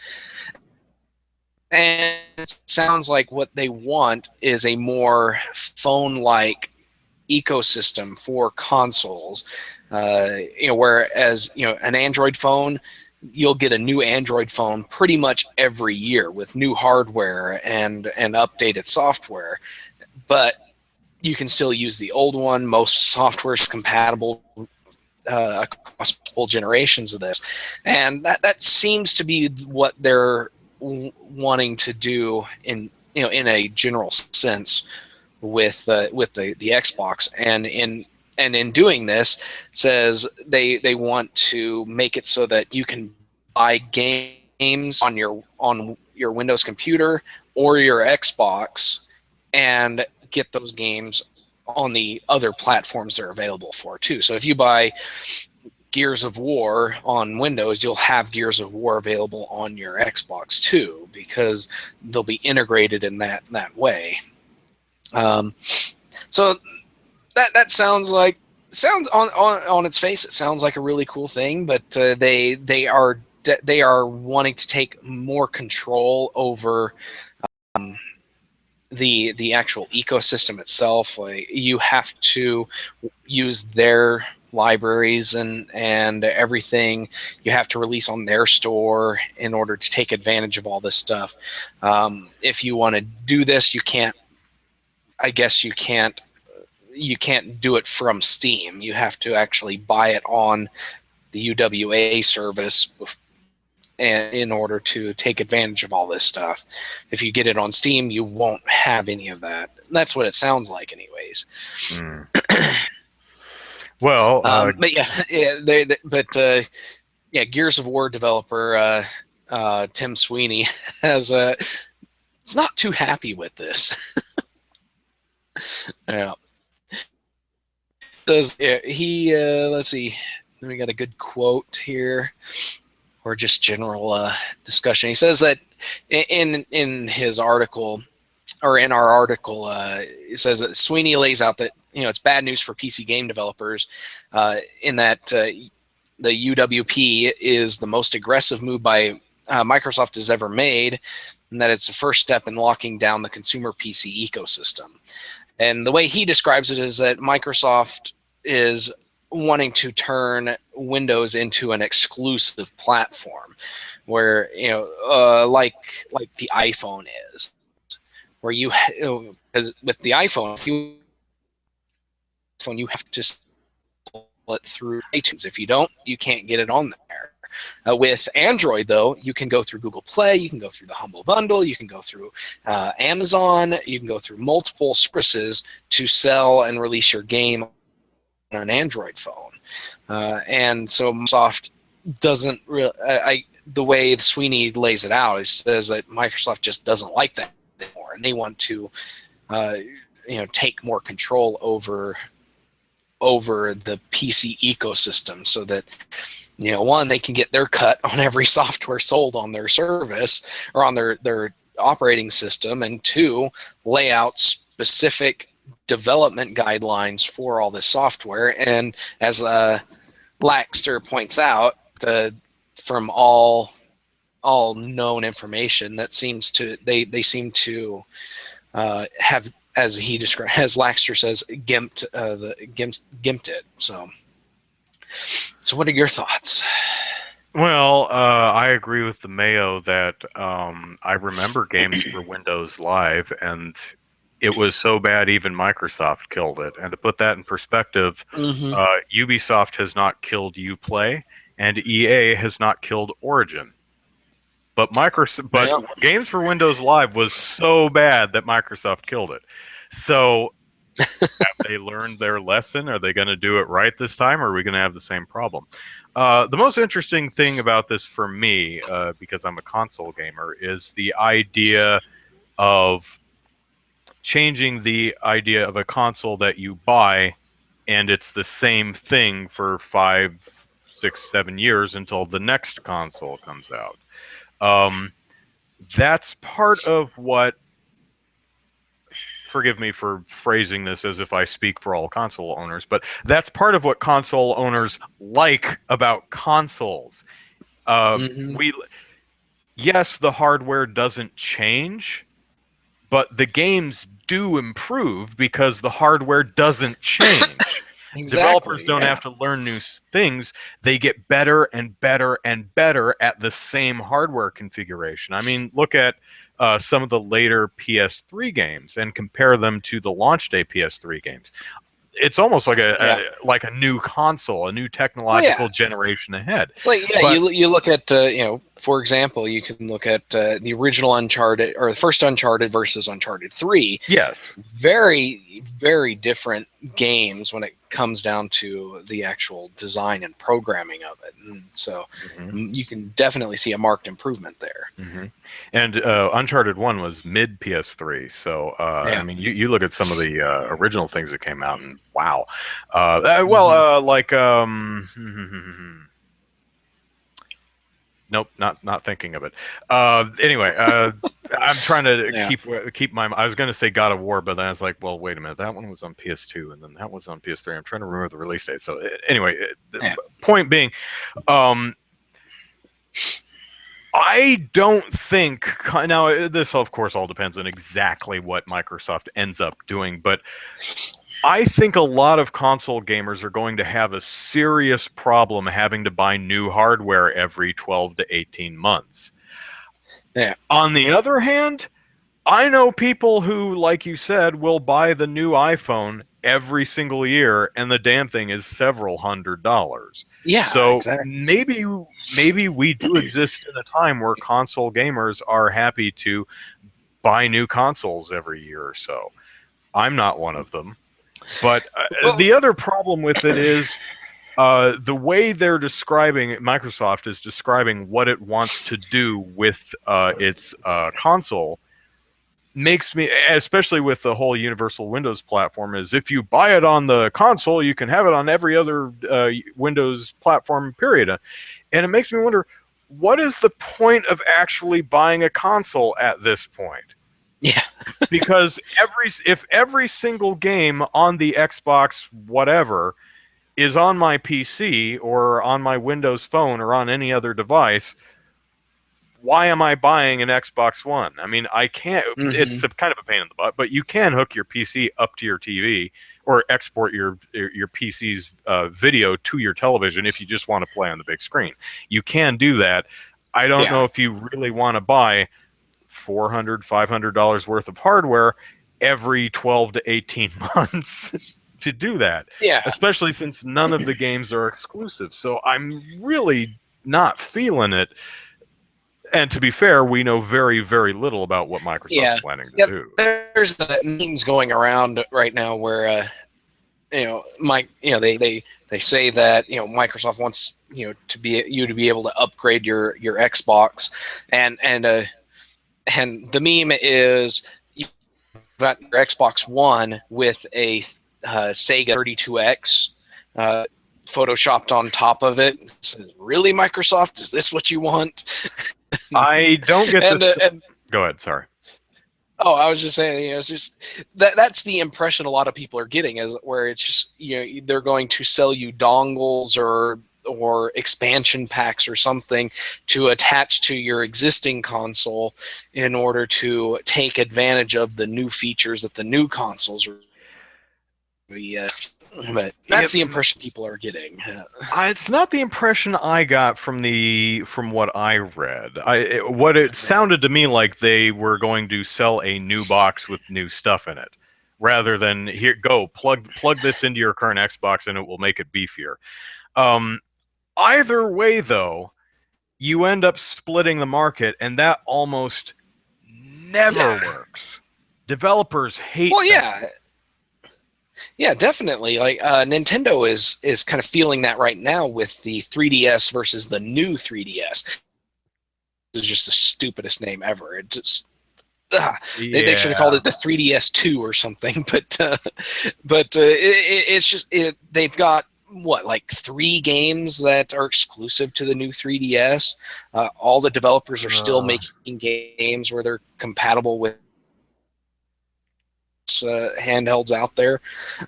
And it sounds like what they want is a more phone-like ecosystem for consoles. Whereas an Android phone, you'll get a new Android phone pretty much every year with new hardware and updated software, but you can still use the old one. Most software is compatible across multiple generations of this, and that seems to be what they're wanting to do in a general sense with the Xbox. And in doing this, it says they want to make it so that you can buy games on your Windows computer or your Xbox and get those games on the other platforms they're available for too. So if you buy Gears of War on Windows, you'll have Gears of War available on your Xbox too, because they'll be integrated in that way. So that sounds on its face, it sounds like a really cool thing, but they are wanting to take more control over the actual ecosystem itself. Like, you have to use their libraries and everything. You have to release on their store in order to take advantage of all this stuff. If you want to do this, you can't. I guess you can't do it from Steam. You have to actually buy it on the UWA service and in order to take advantage of all this stuff. If you get it on Steam, you won't have any of that. That's what it sounds like anyways. Well, but Gears of War developer Tim Sweeney is not too happy with this. Yeah. Let's see. We got a good quote here, or just general discussion. He says that in his article, or in our article, it says that Sweeney lays out that it's bad news for PC game developers, in that the UWP is the most aggressive move by Microsoft has ever made, and that it's the first step in locking down the consumer PC ecosystem. And the way he describes it is that Microsoft is wanting to turn Windows into an exclusive platform, where like the iPhone is, where because with the iPhone, if you phone, you have to install it through iTunes. If you don't, you can't get it on there. With Android, though, you can go through Google Play, you can go through the Humble Bundle, you can go through Amazon, you can go through multiple services to sell and release your game on an Android phone. And so Microsoft doesn't really, the way Sweeney lays it out, it says that Microsoft just doesn't like that anymore, and they want to take more control over the PC ecosystem, so that one, they can get their cut on every software sold on their service or on their operating system, and two, lay out specific development guidelines for all this software. And as Laxter points out, from all known information, that seems to they seem to have, as he described, as Laxter says, gimped it. So what are your thoughts? Well, I agree with the Mayo that I remember games for Windows Live, and it was so bad even Microsoft killed it. And to put that in perspective, Ubisoft has not killed Uplay, and EA has not killed Origin. But games for Windows Live was so bad that Microsoft killed it. So have they learned their lesson? Are they going to do it right this time, or are we going to have the same problem? The most interesting thing about this for me, because I'm a console gamer, is the idea of changing the idea of a console that you buy and it's the same thing for 5, 6, 7 years until the next console comes out. That's part of what, forgive me for phrasing this as if I speak for all console owners, but that's part of what console owners like about consoles. Yes, the hardware doesn't change, but the games do improve because the hardware doesn't change. Exactly, developers don't have to learn new things. They get better and better and better at the same hardware configuration. I mean, look at some of the later PS3 games and compare them to the launch day PS3 games. It's almost like a new console, a new technological generation ahead. It's like, you look at, for example, you can look at the original Uncharted, or the first Uncharted versus Uncharted 3. Yes. Very, very different games when it comes down to the actual design and programming of it. And so you can definitely see a marked improvement there. And Uncharted 1 was mid PS3. So, I mean, you look at some of the original things that came out, and wow. Nope, not thinking of it. Anyway, I'm trying to keep my. I was going to say God of War, but then I was like, well, wait a minute. That one was on PS2, and then that was on PS3. I'm trying to remember the release date. So anyway, the point being, I don't think now. This, of course, all depends on exactly what Microsoft ends up doing, but I think a lot of console gamers are going to have a serious problem having to buy new hardware every 12 to 18 months. On the other hand, I know people who, like you said, will buy the new iPhone every single year, and the damn thing is several $100s. So exactly. maybe we do exist in a time where console gamers are happy to buy new consoles every year or so. I'm not one of them. But the other problem with it is the way they're describing it, Microsoft is describing what it wants to do with its console, makes me, especially with the whole Universal Windows platform, is if you buy it on the console, you can have it on every other Windows platform, period. And it makes me wonder, what is the point of actually buying a console at this point? Yeah. Because if every single game on the Xbox whatever is on my PC or on my Windows phone or on any other device, why am I buying an Xbox One? I mean, I can't. It's kind of a pain in the butt, but you can hook your PC up to your TV or export your PC's video to your television if you just want to play on the big screen. You can do that. I don't know if you really want to buy $400, $500 worth of hardware every 12 to 18 months. to do that. Yeah. Especially since none of the games are exclusive. So I'm really not feeling it. And to be fair, we know very, very little about what Microsoft's planning to do. There's memes going around right now where they say that Microsoft wants to be able to upgrade your Xbox, and the meme is you've got your Xbox One with a Sega 32X photoshopped on top of it. It says, really, Microsoft? Is this what you want? I don't get this. Go ahead. Sorry. Oh, I was just saying, it's just that's the impression a lot of people are getting, is where it's just they're going to sell you dongles or expansion packs or something to attach to your existing console in order to take advantage of the new features that the new consoles are. But that's the impression people are getting. It's not the impression I got from what I read. What it sounded to me like they were going to sell a new box with new stuff in it, rather than here, go plug this into your current Xbox and it will make it beefier. Either way, though, you end up splitting the market, and that almost never works. Developers hate. Well, yeah. Yeah, definitely. Like Nintendo is kind of feeling that right now with the 3DS versus the new 3DS. It's just the stupidest name ever. It's just, they should have called it the 3DS2 or something. But it's just they've got like 3 games that are exclusive to the new 3DS. All the developers are still making games where they're compatible with handhelds out there.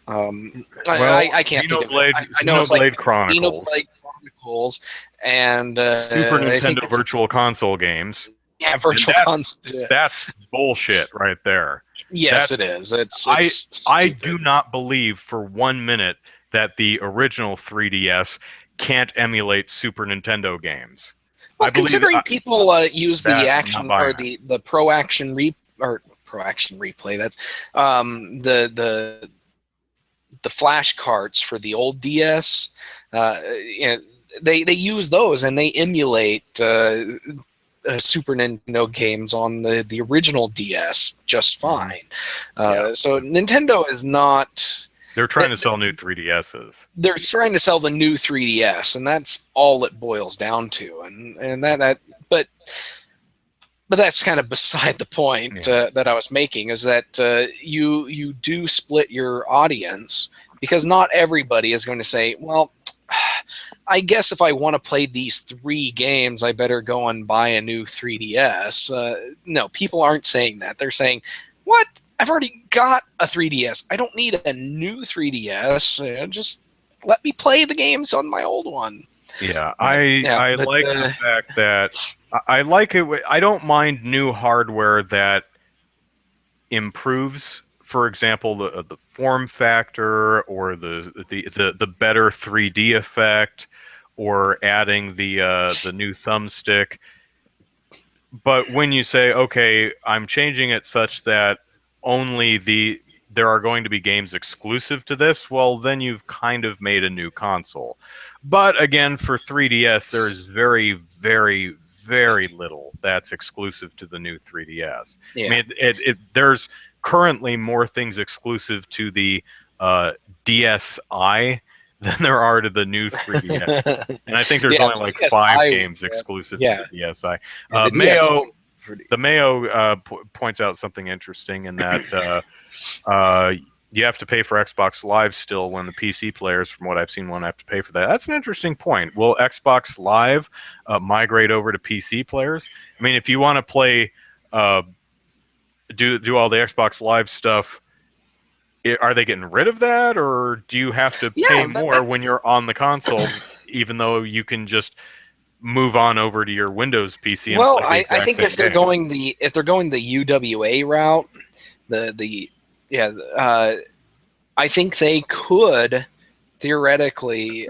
I can't think of it. I know it's like Chronicles. Xenoblade Chronicles and Super Nintendo Virtual Console games. Yeah, Virtual Console. That's bullshit right there. Yes, it is. I do not believe for 1 minute that the original 3DS can't emulate Super Nintendo games. Well, considering people use the action or the Pro Action Replay, that's the flash carts for the old DS. They use those and they emulate Super Nintendo games on the original DS just fine. So Nintendo is not. They're trying to sell new 3DSs. They're trying to sell the new 3DS, and that's all it boils down to. And that but that's kind of beside the point that I was making, is that you do split your audience, because not everybody is going to say, well, I guess if I want to play these 3 games, I better go and buy a new 3DS. No, people aren't saying that. They're saying, what? I've already got a 3DS. I don't need a new 3DS. Just let me play the games on my old one. Yeah, I like the fact that I like it. I don't mind new hardware that improves, for example, the form factor or the better 3D effect, or adding the new thumbstick. But when you say, okay, I'm changing it such that only there are going to be games exclusive to this, well, then you've kind of made a new console. But again, for 3DS, there's very, very, very little that's exclusive to the new 3DS. Yeah. I mean, there's currently more things exclusive to the DSi than there are to the new 3DS. And I think there's only like DSi, 5 games exclusive to the DSi. The Mayo points out something interesting in that you have to pay for Xbox Live still, when the PC players, from what I've seen, won't have to pay for that. That's an interesting point. Will Xbox Live migrate over to PC players? I mean, if you want to play, do all the Xbox Live stuff, are they getting rid of that, or do you have to pay more when you're on the console, even though you can just move on over to your Windows PC? Well, I think if they're going the UWA route, I think they could theoretically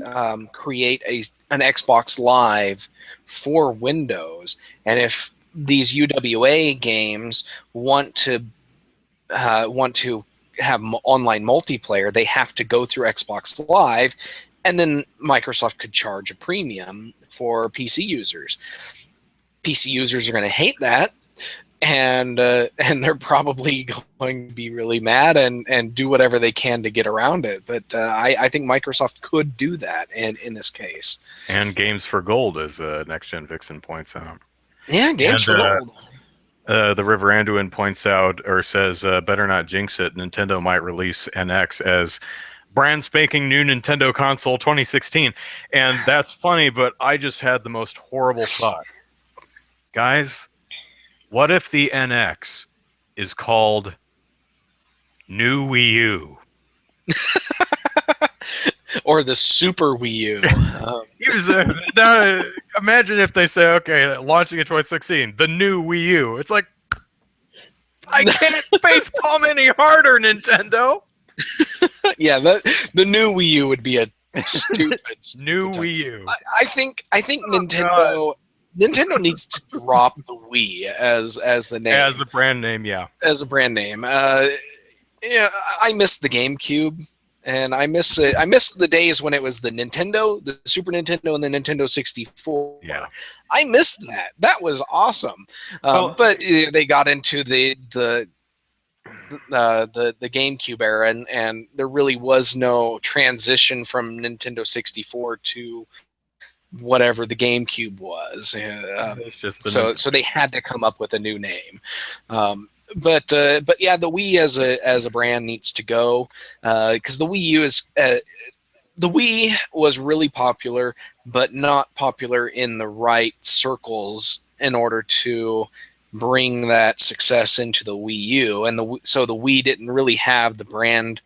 create an Xbox Live for Windows, and if these UWA games want to have online multiplayer, they have to go through Xbox Live, and then Microsoft could charge a premium for PC users. PC users are going to hate that, and they're probably going to be really mad and do whatever they can to get around it. But I think Microsoft could do that in this case. And games for gold, as Next Gen Vixen points out. Yeah, games for gold. The River Anduin points out, or says, better not jinx it, Nintendo might release NX as brand spanking new Nintendo console 2016. And that's funny, but I just had the most horrible thought. Guys, what if the NX is called New Wii U? Or the Super Wii U. Now, imagine if they say, okay, launching in 2016, the new Wii U. It's like, I can't facepalm any harder, Nintendo. Yeah, the new Wii U would be a stupid new Wii U. I think Nintendo needs to drop the Wii as the name, as a brand name. Yeah, as a brand name. Yeah, I miss the GameCube. And I miss it. I miss the days when it was the Nintendo, the Super Nintendo, and the Nintendo 64. Yeah, I missed that. That was awesome. But they got into the GameCube era, and there really was no transition from Nintendo 64 to whatever the GameCube was. it's just so they had to come up with a new name. But yeah, the Wii as a brand needs to go, because the Wii U is the Wii was really popular, but not popular in the right circles in order to bring that success into the Wii U, and so the Wii didn't really have the brand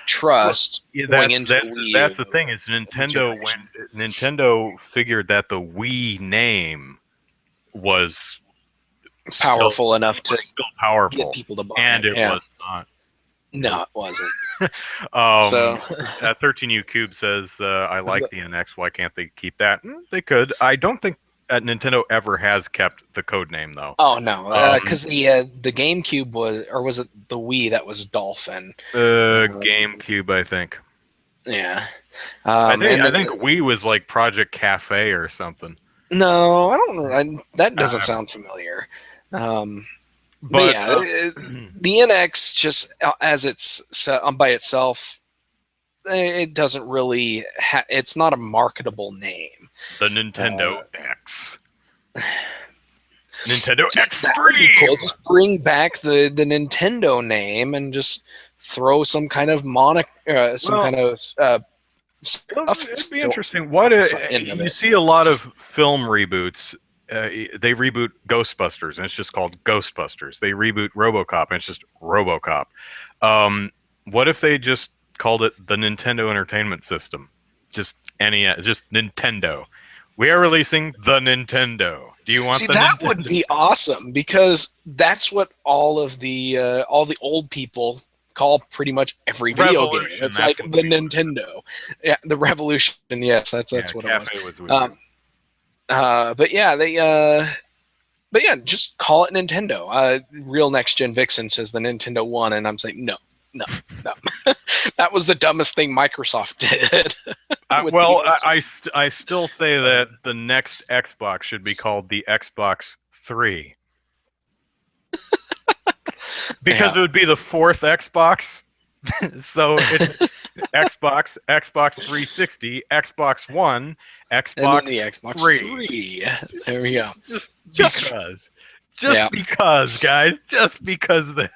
trust going into the Wii U. That's the thing is Nintendo, when Nintendo figured that the Wii name was powerful enough to powerful, get people to buy and it. It was not. No, it wasn't. So 13U Cube says, I like the NX. Why can't they keep that? They could. I don't think Nintendo ever has kept the code name, though. Oh, no. Because the GameCube was, or was it the Wii that was Dolphin? GameCube, I think. Yeah. I think Wii was like Project Cafe or something. No, I don't know. That doesn't sound familiar. But yeah, the NX just as it's by itself, it doesn't really. It's not a marketable name. The Nintendo X. Nintendo Extreme. Cool. Just bring back the Nintendo name and just throw some kind of it'd be interesting. What you see a lot of film reboots. They reboot Ghostbusters, and it's just called Ghostbusters. They reboot RoboCop, and it's just RoboCop. What if they just called it the Nintendo Entertainment System? Just Nintendo. We are releasing the Nintendo. Do you want that would be awesome, because that's what all the old people call pretty much every video game. It's like the Nintendo. Yeah, the Revolution. Yes, that's what it was. But yeah, just call it Nintendo. Real Next Gen Vixen says the Nintendo 1, and I'm saying no. That was the dumbest thing Microsoft did. I still say that the next Xbox should be called the Xbox 3. Because it would be the fourth Xbox. So it's Xbox 360, Xbox One, Xbox, the Xbox 3. There we go. Just because, guys. Just because this.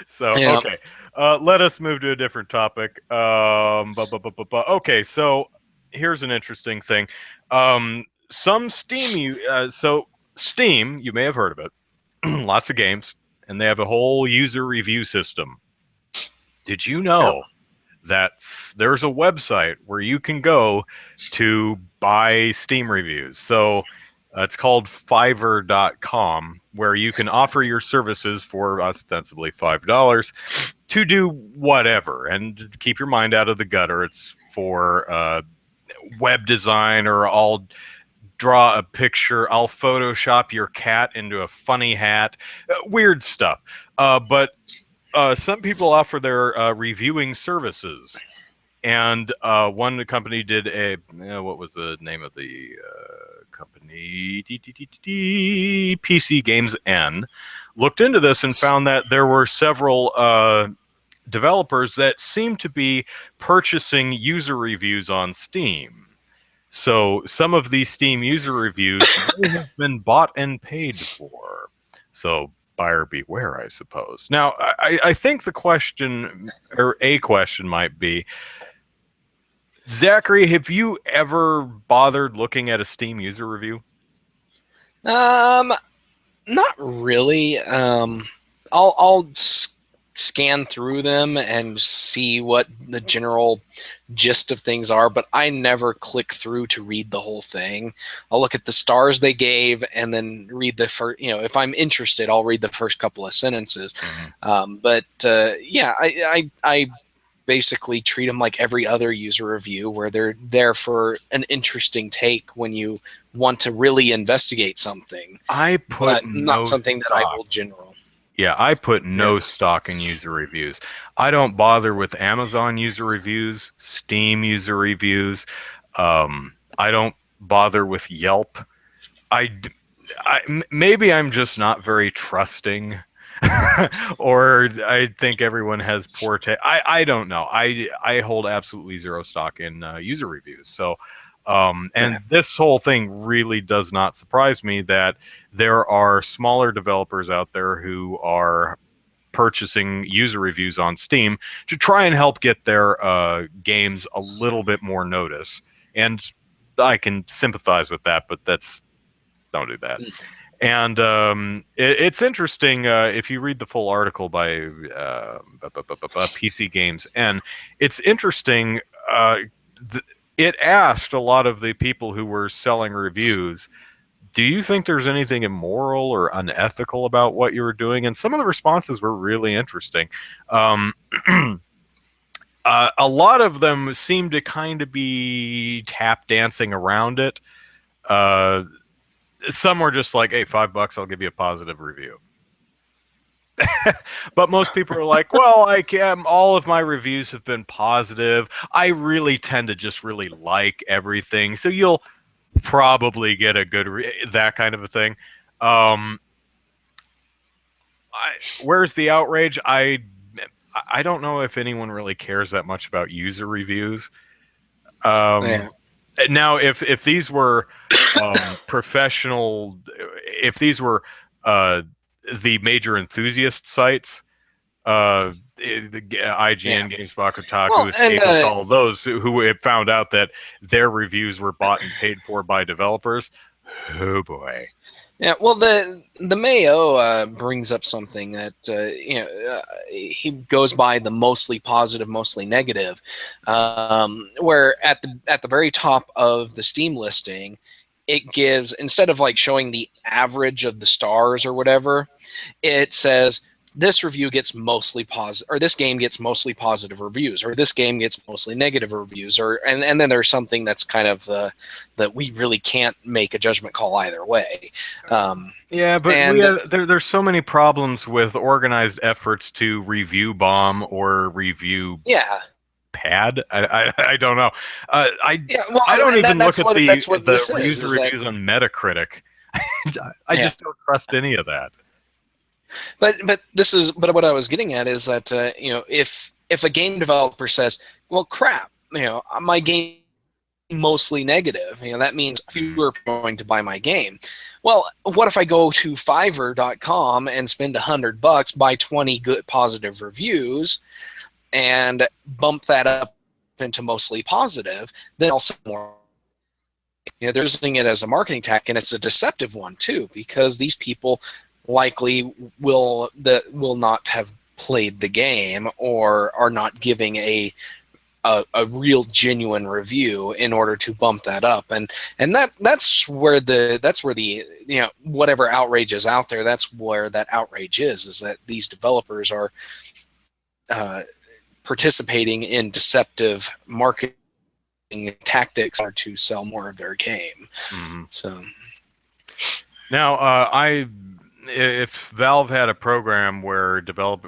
So, okay. Let us move to a different topic. Okay, so here's an interesting thing. Some Steam, Steam, you may have heard of it. Lots of games, and they have a whole user review system. Did you know that there's a website where you can go to buy Steam reviews? So it's called Fiverr.com, where you can offer your services for ostensibly $5 to do whatever and keep your mind out of the gutter. It's for web design, or I'll draw a picture, I'll Photoshop your cat into a funny hat, weird stuff. But some people offer their reviewing services. And one company did what was the name of the company? PC Games N. Looked into this and found that there were several developers that seemed to be purchasing user reviews on Steam. So some of these Steam user reviews may have been bought and paid for. So buyer beware, I suppose. Now, I think the question, or a question might be, Zachary, have you ever bothered looking at a Steam user review? Not really. I'll scan through them and see what the general gist of things are, but I never click through to read the whole thing. I'll look at the stars they gave and then read the first, if I'm interested, I'll read the first couple of sentences. But yeah, I basically treat them like every other user review, where they're there for an interesting take when you want to really investigate something. I put but not something that I will general. Yeah, I put no stock in user reviews. I don't bother with Amazon user reviews, Steam user reviews. I don't bother with Yelp. Maybe I'm just not very trusting, or I think everyone has poor taste. I don't know. I hold absolutely zero stock in user reviews. So, and this whole thing really does not surprise me that there are smaller developers out there who are purchasing user reviews on Steam to try and help get their games a little bit more notice. And I can sympathize with that, but don't do that. And it's interesting if you read the full article by PC Games, and it's interesting. It asked a lot of the people who were selling reviews, do you think there's anything immoral or unethical about what you were doing? And some of the responses were really interesting. A lot of them seemed to kind of be tap dancing around it. Some were just like, hey, $5, I'll give you a positive review. But most people are like, well, all of my reviews have been positive. I really tend to just really like everything. So you'll probably get a good that kind of a thing. Where's the outrage? I don't know if anyone really cares that much about user reviews. Now, if these were professional, if these were the major enthusiast sites, the IGN, GameSpot, Kotaku, Staples, all of those who had found out that their reviews were bought and paid for by developers. Oh boy. Yeah, well, the Mayo brings up something that he goes by the mostly positive, mostly negative, where at the very top of the Steam listing, it gives, instead of like showing the average of the stars or whatever, it says this review gets mostly positive, or this game gets mostly positive reviews, or this game gets mostly negative reviews, or and then there's something that's kind of that we really can't make a judgment call either way. Yeah, but there's so many problems with organized efforts to review bomb or review pad. I don't know. I don't even look at the user reviews on Metacritic. I just don't trust any of that. But what I was getting at is that if a game developer says, well, crap, my game mostly negative, that means fewer are going to buy my game. Well, what if I go to Fiverr.com and spend $100, buy 20 good positive reviews, and bump that up into mostly positive? Then I'll sell more. They're using it as a marketing tactic, and it's a deceptive one too, because these people likely will not have played the game or are not giving a real genuine review in order to bump that up, and that's where the whatever outrage is out there, that's where that outrage is that these developers are participating in deceptive marketing tactics to sell more of their game. Mm-hmm. So now if Valve had a program where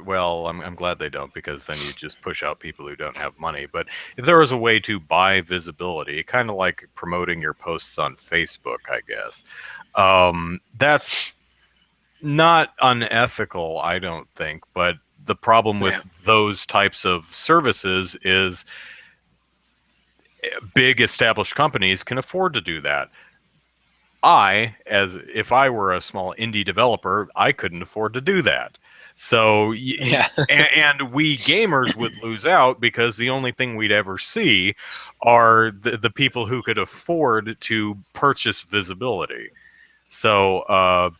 well, I'm glad they don't, because then you just push out people who don't have money. But if there was a way to buy visibility, kind of like promoting your posts on Facebook, I guess, that's not unethical, I don't think. But the problem with Yeah. those types of services is big established companies can afford to do that. As if I were a small indie developer, I couldn't afford to do that. So, Yeah. and we gamers would lose out, because the only thing we'd ever see are the people who could afford to purchase visibility. So,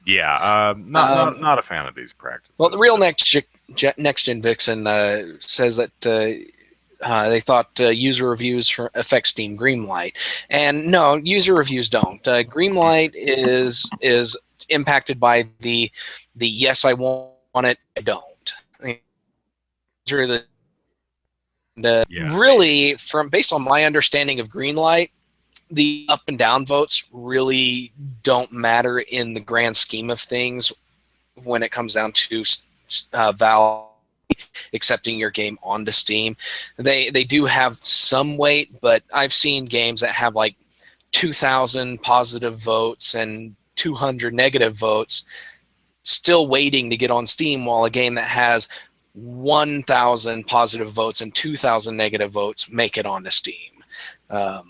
yeah, not a fan of these Well, the practices. real next gen Vixen says that they thought user reviews affect Steam Greenlight, and no, user reviews don't. Greenlight is impacted by the yes, I want it, I don't. Yeah, Really, from based on my understanding of Greenlight, the up and down votes really don't matter in the grand scheme of things when it comes down to Valve accepting your game onto Steam. They do have some weight, but I've seen games that have like 2,000 positive votes and 200 negative votes still waiting to get on Steam, while a game that has 1,000 positive votes and 2,000 negative votes make it onto Steam. There's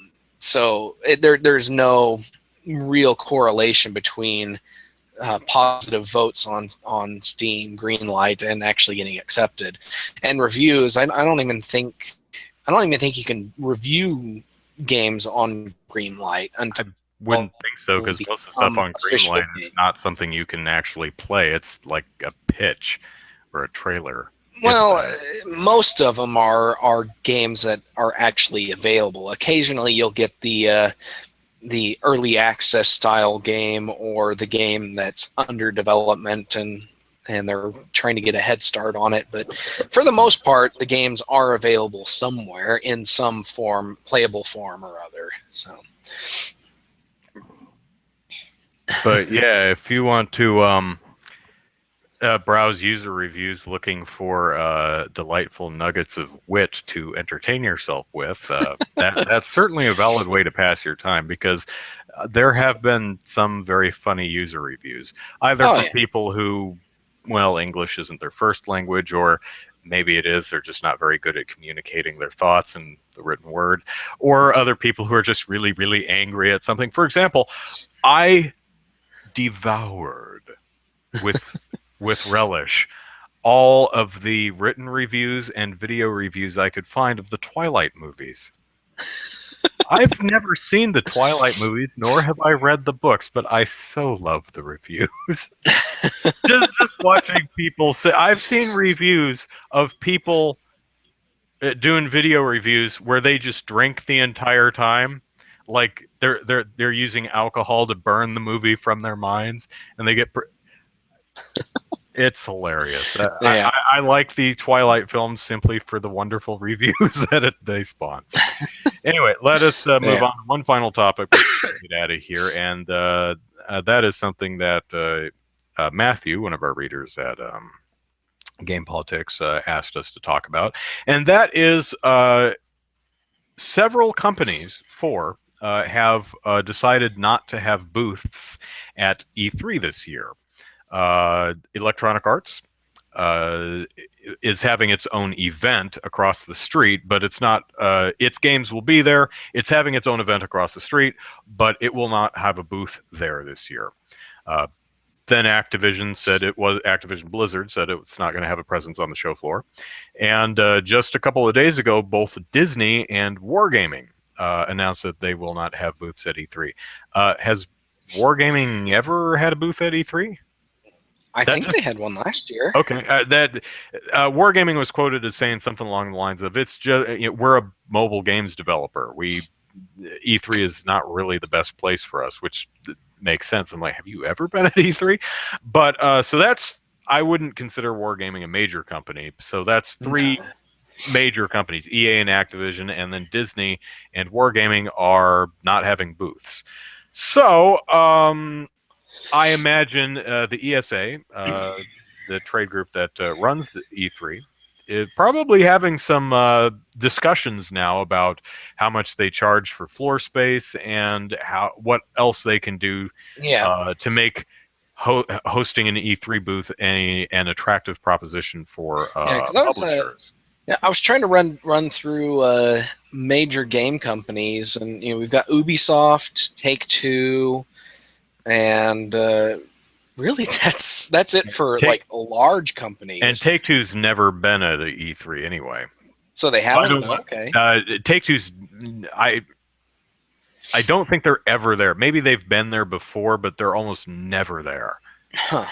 no real correlation between positive votes on Steam Greenlight and actually getting accepted. And reviews, I don't even think you can review games on Greenlight until I wouldn't think so, because most of the stuff on Greenlight is not something you can actually play. It's like a pitch or a trailer. Well, most of them are games that are actually available. Occasionally, you'll get the early access style game, or the game that's under development and they're trying to get a head start on it. But for the most part, the games are available somewhere in some form, playable form or other. So, but yeah, if you want to browse user reviews looking for delightful nuggets of wit to entertain yourself with, that's certainly a valid way to pass your time, because there have been some very funny user reviews, either from people who, well, English isn't their first language, or maybe it is, they're just not very good at communicating their thoughts in the written word, or other people who are just really, really angry at something. For example, I devoured with relish all of the written reviews and video reviews I could find of the Twilight movies. I've never seen the Twilight movies, nor have I read the books, but I so love the reviews. just watching people say, I've seen reviews of people doing video reviews where they just drink the entire time, like they're using alcohol to burn the movie from their minds, and they get. It's hilarious. Yeah. I like the Twilight films simply for the wonderful reviews that they spawn. Anyway, let us move on to one final topic before we get out of here, and that is something that Matthew, one of our readers at Game Politics, asked us to talk about, and that is several companies, have decided not to have booths at E3 this year. Electronic Arts is having its own event across the street, but it's not. Its games will be there. It's having its own event across the street, but it will not have a booth there this year. Then Activision Blizzard said it's not going to have a presence on the show floor. And just a couple of days ago, both Disney and Wargaming announced that they will not have booths at E3. Has Wargaming ever had a booth at E3? I think they had one last year. Okay, Wargaming was quoted as saying something along the lines of, "It's just we're a mobile games developer. E3 is not really the best place for us," which makes sense. I'm like, have you ever been at E3? But so I wouldn't consider Wargaming a major company. So that's three major companies: EA and Activision, and then Disney and Wargaming are not having booths. So I imagine the ESA, the trade group that runs the E3, is probably having some discussions now about how much they charge for floor space and what else they can do Yeah. to make hosting an E3 booth an attractive proposition for Yeah, because publishers. I was trying to run through major game companies, and we've got Ubisoft, Take-Two, and really that's it for Take like large and companies. Take-Two's never been at an E3 anyway. So they I haven't. don't. Okay. Take-Two's. I don't think they're ever there. Maybe they've been there before, but they're almost never there. Huh.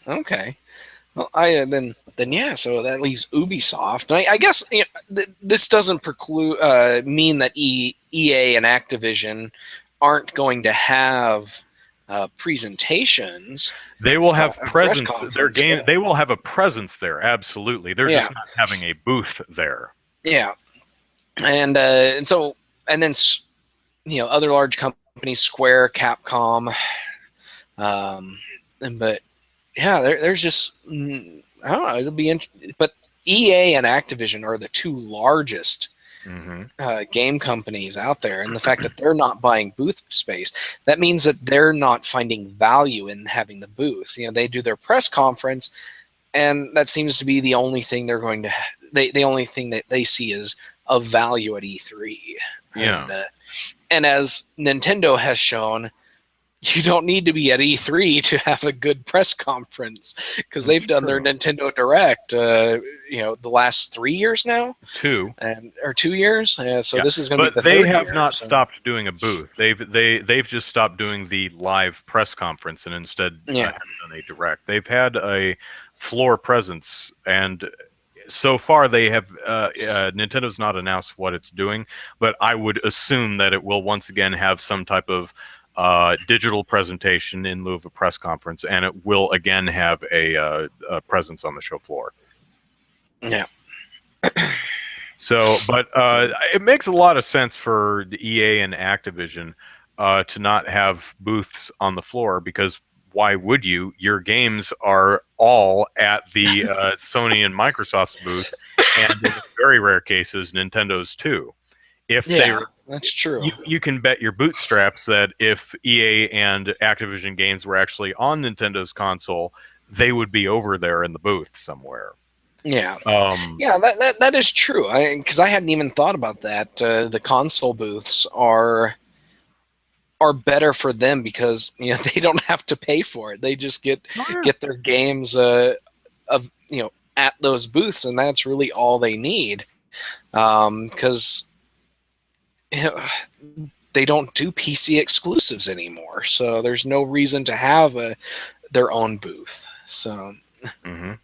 Okay. Well, then yeah. So that leaves Ubisoft. And I guess this doesn't preclude mean that EA and Activision aren't going to have presentations. They will have press presence. Their conference, game. yeah. They will have a presence there. Absolutely. They're Yeah. just not having a booth there. Yeah. And then other large companies, Square, Capcom, but yeah, there's just I don't know. It'll be but EA and Activision are the two largest game companies out there, and the fact that they're not buying booth space, that means that they're not finding value in having the booth. They do their press conference, and that seems to be the only thing they're going to. The only thing that they see is of value at E3. Yeah. And as Nintendo has shown, you don't need to be at E3 to have a good press conference, because they've done their Nintendo Direct, the last 3 years now, 2 or 2 years. So this is going to be the But they third have year, not so. stopped doing a booth. They've just stopped doing the live press conference and instead have done a direct. They've had a floor presence, and so far they have Nintendo's not announced what it's doing, but I would assume that it will once again have some type of digital presentation in lieu of a press conference, and it will again have a presence on the show floor. Yeah. So, but it makes a lot of sense for the EA and Activision to not have booths on the floor, because why would you? Your games are all at the Sony and Microsoft's booth, and in very rare cases, Nintendo's too. That's true. You can bet your bootstraps that if EA and Activision games were actually on Nintendo's console, they would be over there in the booth somewhere. Yeah, that is true. Because I hadn't even thought about that. The console booths are better for them because they don't have to pay for it. They just get their games at those booths, and that's really all they need. Because they don't do PC exclusives anymore, so there's no reason to have their own booth. So. Mm-hmm.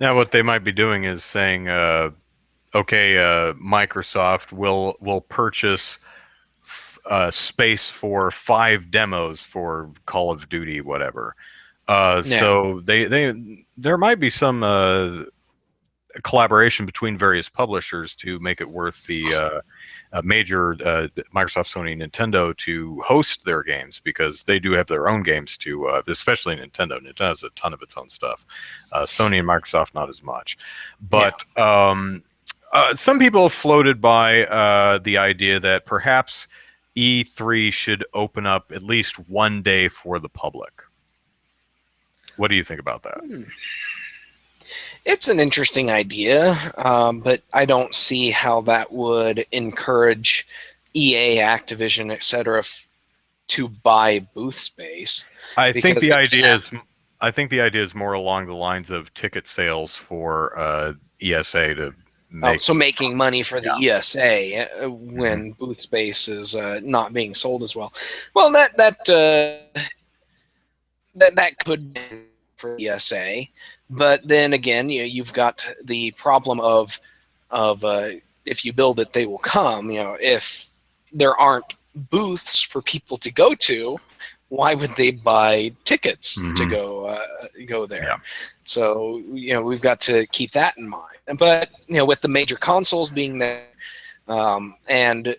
Now, what they might be doing is saying, okay, Microsoft will purchase space for 5 demos for Call of Duty, whatever. So there might be some collaboration between various publishers to make it worth the major Microsoft, Sony, Nintendo to host their games, because they do have their own games to, especially Nintendo. Nintendo has a ton of its own stuff. Sony and Microsoft not as much. But some people have floated by the idea that perhaps E3 should open up at least one day for the public. What do you think about that? It's an interesting idea, but I don't see how that would encourage EA, Activision, etc., to buy booth space. I think the idea is more along the lines of ticket sales for ESA to make. So making money for the ESA when booth space is not being sold as well. Well, that could be for ESA. But then again, you've got the problem of if you build it, they will come. If there aren't booths for people to go to, why would they buy tickets to go there? Yeah. So we've got to keep that in mind. But with the major consoles being there, and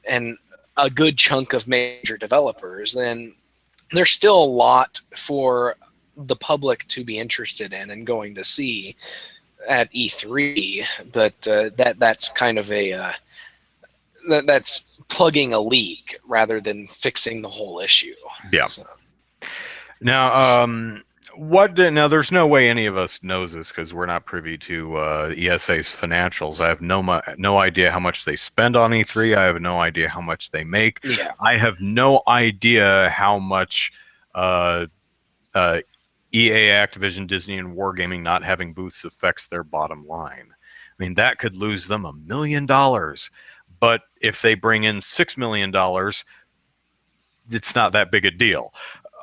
a good chunk of major developers, then there's still a lot for the public to be interested in and going to see at E3, but that's kind of a that's plugging a leak rather than fixing the whole issue. Yeah. So. Now, now there's no way any of us knows this because we're not privy to ESA's financials. I have no idea how much they spend on E3. I have no idea how much they make. Yeah. I have no idea how much EA, Activision, Disney, and Wargaming not having booths affects their bottom line. I mean, that could lose them $1 million. But if they bring in $6 million, it's not that big a deal.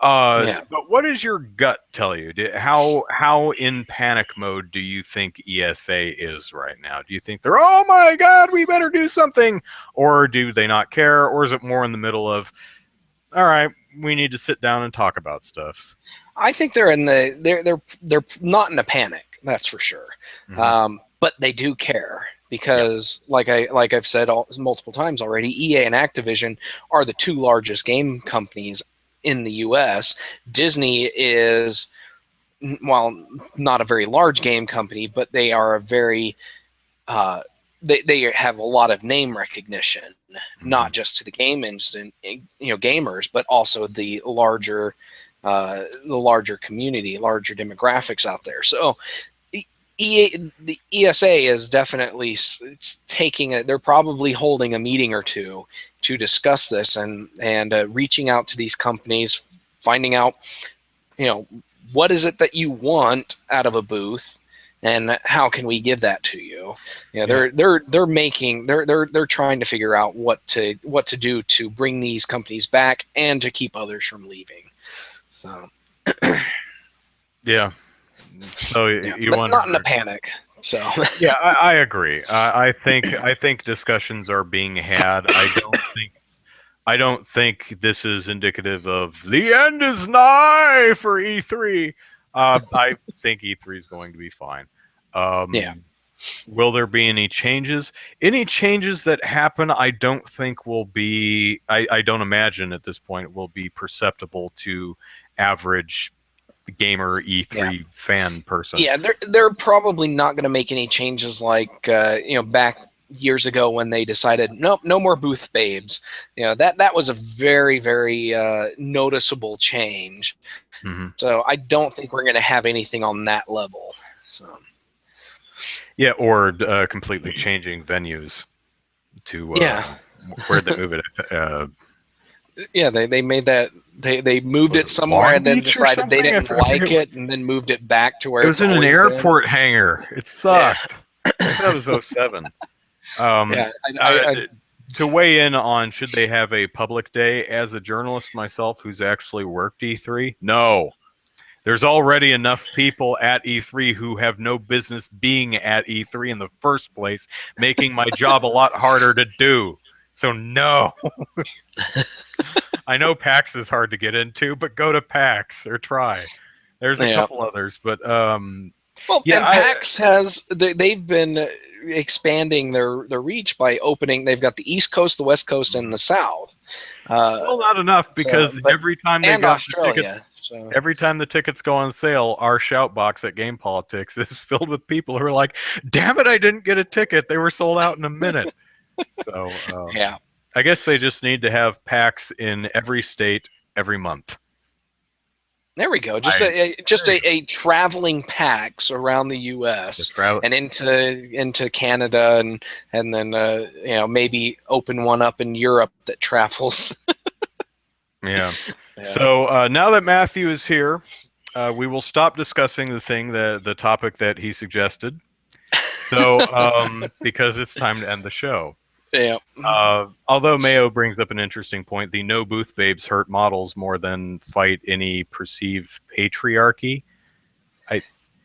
But what does your gut tell you? How in panic mode do you think ESA is right now? Do you think they're, oh my God, we better do something? Or do they not care? Or is it more in the middle of, all right, we need to sit down and talk about stuff? I think they're not in a panic, that's for sure. Mm-hmm. But they do care because, like I've said multiple times already, EA and Activision are the two largest game companies in the U.S. Disney is, well, not a very large game company, but they are a very they have a lot of name recognition, mm-hmm. not just to the game industry, gamers, but also the larger community, larger demographics out there. So the ESA is definitely taking it. They're probably holding a meeting or two to discuss this and reaching out to these companies, finding out, what is it that you want out of a booth, and how can we give that to you? They're trying to figure out what to do to bring these companies back and to keep others from leaving. So, yeah. So you but want not in a panic. So yeah, I agree. I think discussions are being had. I don't think this is indicative of the end is nigh for E3. I think E3 is going to be fine. Will there be any changes? Any changes that happen, I don't think will be. I don't imagine at this point will be perceptible to average gamer E3 fan person. Yeah, they're probably not going to make any changes like back years ago when they decided nope, no more booth babes. That was a very, very noticeable change. Mm-hmm. So I don't think we're going to have anything on that level. So yeah, or completely changing venues to where'd they move it? Yeah, they made that. They moved it somewhere and then decided they didn't like it and then moved it back to where it was in an airport hangar. It sucked. That was 2007. To weigh in on should they have a public day, as a journalist myself who's actually worked E3, no. There's already enough people at E3 who have no business being at E3 in the first place, making my job a lot harder to do. So no. I know PAX is hard to get into, but go to PAX or try. There's a couple others, but and PAX they've been expanding their reach by opening. They've got the East Coast, the West Coast, and the South. Still not enough because every time they go Australia. Every time the tickets go on sale, our shout box at Game Politics is filled with people who are like, "Damn it, I didn't get a ticket. They were sold out in a minute." So I guess they just need to have PAX in every state every month. There we go. Just a traveling PAX around the U.S. and into Canada and then maybe open one up in Europe that travels. Yeah. So now that Matthew is here, we will stop discussing the topic that he suggested. So because it's time to end the show. Yeah. Although Mayo brings up an interesting point, the no booth babes hurt models more than fight any perceived patriarchy.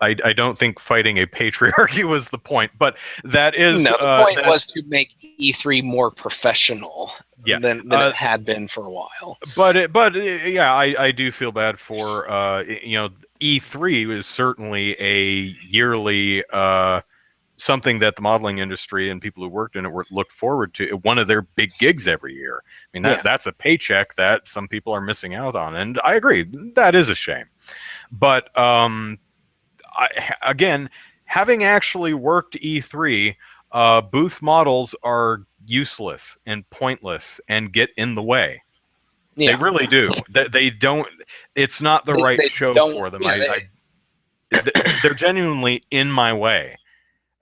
I don't think fighting a patriarchy was the point, but that is the point was to make E3 more professional than it had been for a while. But I do feel bad for E3 is certainly a yearly something that the modeling industry and people who worked in it looked forward to, one of their big gigs every year. I mean, that's a paycheck that some people are missing out on. And I agree, that is a shame. But again, having actually worked E3, booth models are useless and pointless and get in the way. Yeah. They really do. They don't. It's not the right show for them. They're genuinely in my way.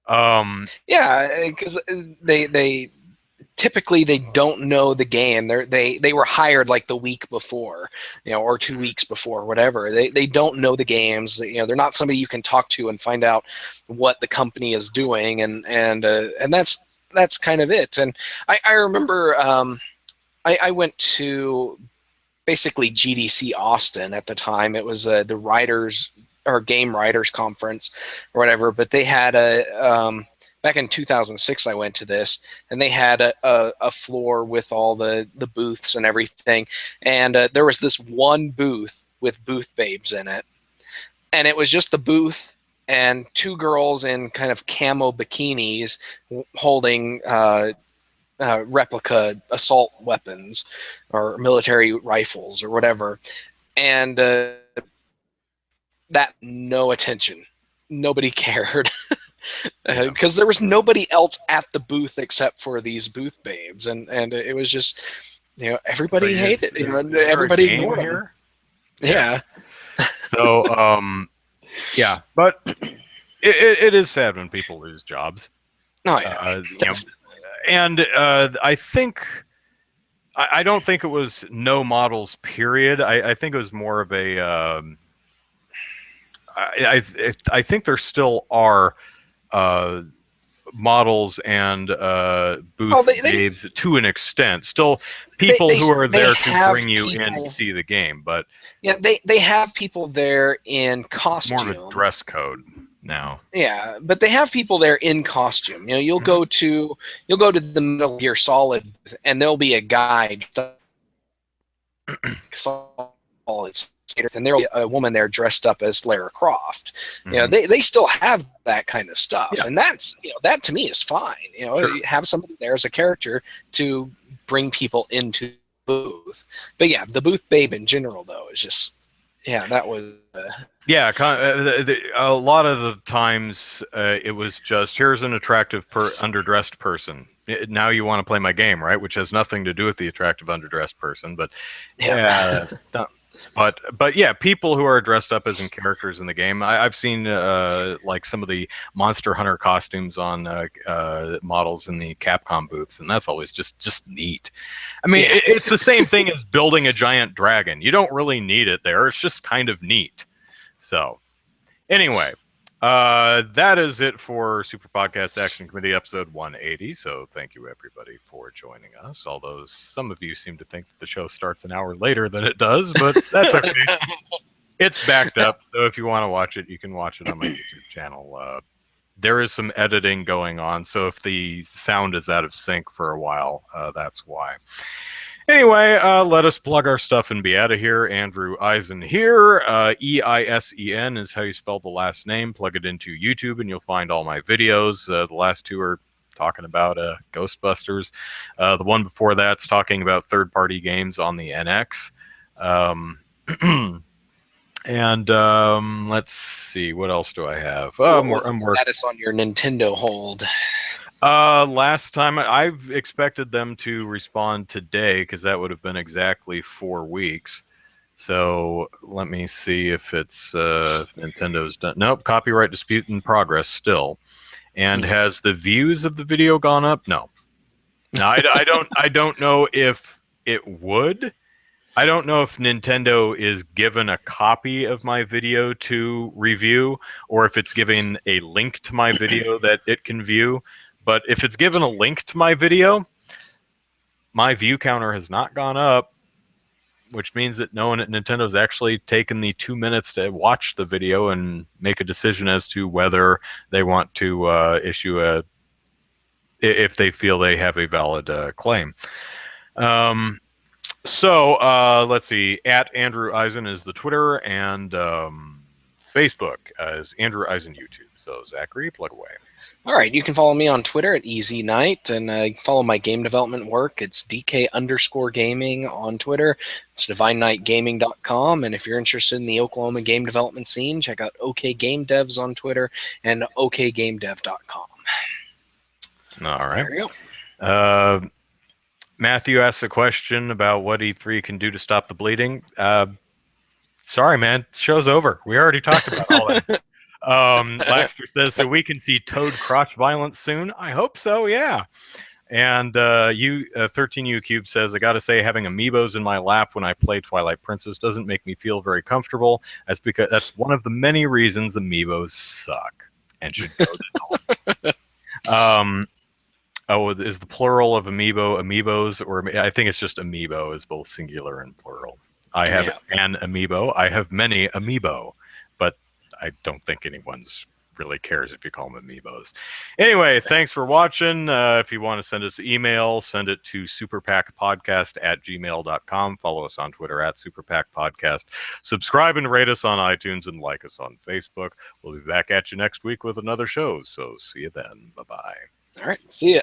Yeah, because they typically they don't know the game. They were hired like the week before, or 2 weeks before, whatever. They don't know the games. They're not somebody you can talk to and find out what the company is doing, and that's kind of it. And I remember I went to basically GDC Austin at the time. It was the writers or game writers conference or whatever, but they had back in 2006 I went to this, and they had a floor with all the booths and everything, and there was this one booth with booth babes in it, and it was just the booth and 2 girls in kind of camo bikinis holding replica assault weapons or military rifles or whatever, and that no attention. Nobody cared because there was nobody else at the booth except for these booth babes, and it was just everybody hated it. Everybody ignored her. Yeah. So yeah, but it is sad when people lose jobs. Oh yeah. And I think I don't think it was no models period. I think it was more of a I think there still are models and booth babes to an extent. Still people who are there to bring you in and see the game, but yeah, they have people there in costume. More of a dress code now. Yeah, but they have people there in costume. You'll go to the Metal Gear Solid, and there'll be a guy solid, and there'll be a woman there dressed up as Lara Croft. They still have that kind of stuff, and that's that to me is fine. You have somebody there as a character to bring people into the booth. But yeah, the booth babe in general though is just that was. A lot of the times it was just, here's an attractive underdressed person. Now you want to play my game, right? Which has nothing to do with the attractive underdressed person, but but yeah, people who are dressed up as in characters in the game. I've seen like some of the Monster Hunter costumes on models in the Capcom booths, and that's always just neat. I mean, it's the same thing as building a giant dragon. You don't really need it there. It's just kind of neat. So anyway, that is it for Super Podcast Action Committee episode 180. So thank you everybody for joining us. Although some of you seem to think that the show starts an hour later than it does, but that's okay. It's backed up. So if you want to watch it, you can watch it on my YouTube channel. There is some editing going on. So if the sound is out of sync for a while, that's why. Anyway, let us plug our stuff and be out of here. Andrew Eisen here. Eisen is how you spell the last name. Plug it into YouTube and you'll find all my videos. The last 2 are talking about Ghostbusters. The one before that's talking about third-party games on the NX. And let's see, what else do I have? I'm working. Status on your Nintendo hold. Last time I've expected them to respond today because that would have been exactly 4 weeks. So let me see if it's Nintendo's done. Nope, copyright dispute in progress still. And has the views of the video gone up? No. No, I don't know if it would. I don't know if Nintendo is given a copy of my video to review or if it's giving a link to my video that it can view. But if it's given a link to my video, my view counter has not gone up, which means that no one at Nintendo has actually taken the 2 minutes to watch the video and make a decision as to whether they want to issue if they feel they have a valid claim. So let's see. At Andrew Eisen is the Twitter, and Facebook is Andrew Eisen YouTube. So, Zachary, plug away. All right, you can follow me on Twitter at Easy Night, and follow my game development work. It's DK_gaming on Twitter. It's DivineKnightGaming.com, and if you're interested in the Oklahoma game development scene, check out OK Game Devs on Twitter and OKGameDev.com. All right. There you go. Matthew asked a question about what E3 can do to stop the bleeding. Sorry, man. Show's over. We already talked about all that. Laxter says, so we can see Toad crotch violence soon. I hope so, yeah. And 13U Cube says, I gotta say, having amiibos in my lap when I play Twilight Princess doesn't make me feel very comfortable. That's one of the many reasons amiibos suck and should go to hell. Is the plural of amiibos, or I think it's just amiibo is both singular and plural. I have an amiibo. I have many amiibo, but I don't think anyone's really cares if you call them amiibos. Anyway, thanks for watching. If you want to send us an email, send it to superpackpodcast@gmail.com. Follow us on Twitter @superpackpodcast. Subscribe and rate us on iTunes and like us on Facebook. We'll be back at you next week with another show. So see you then. Bye-bye. All right, see ya.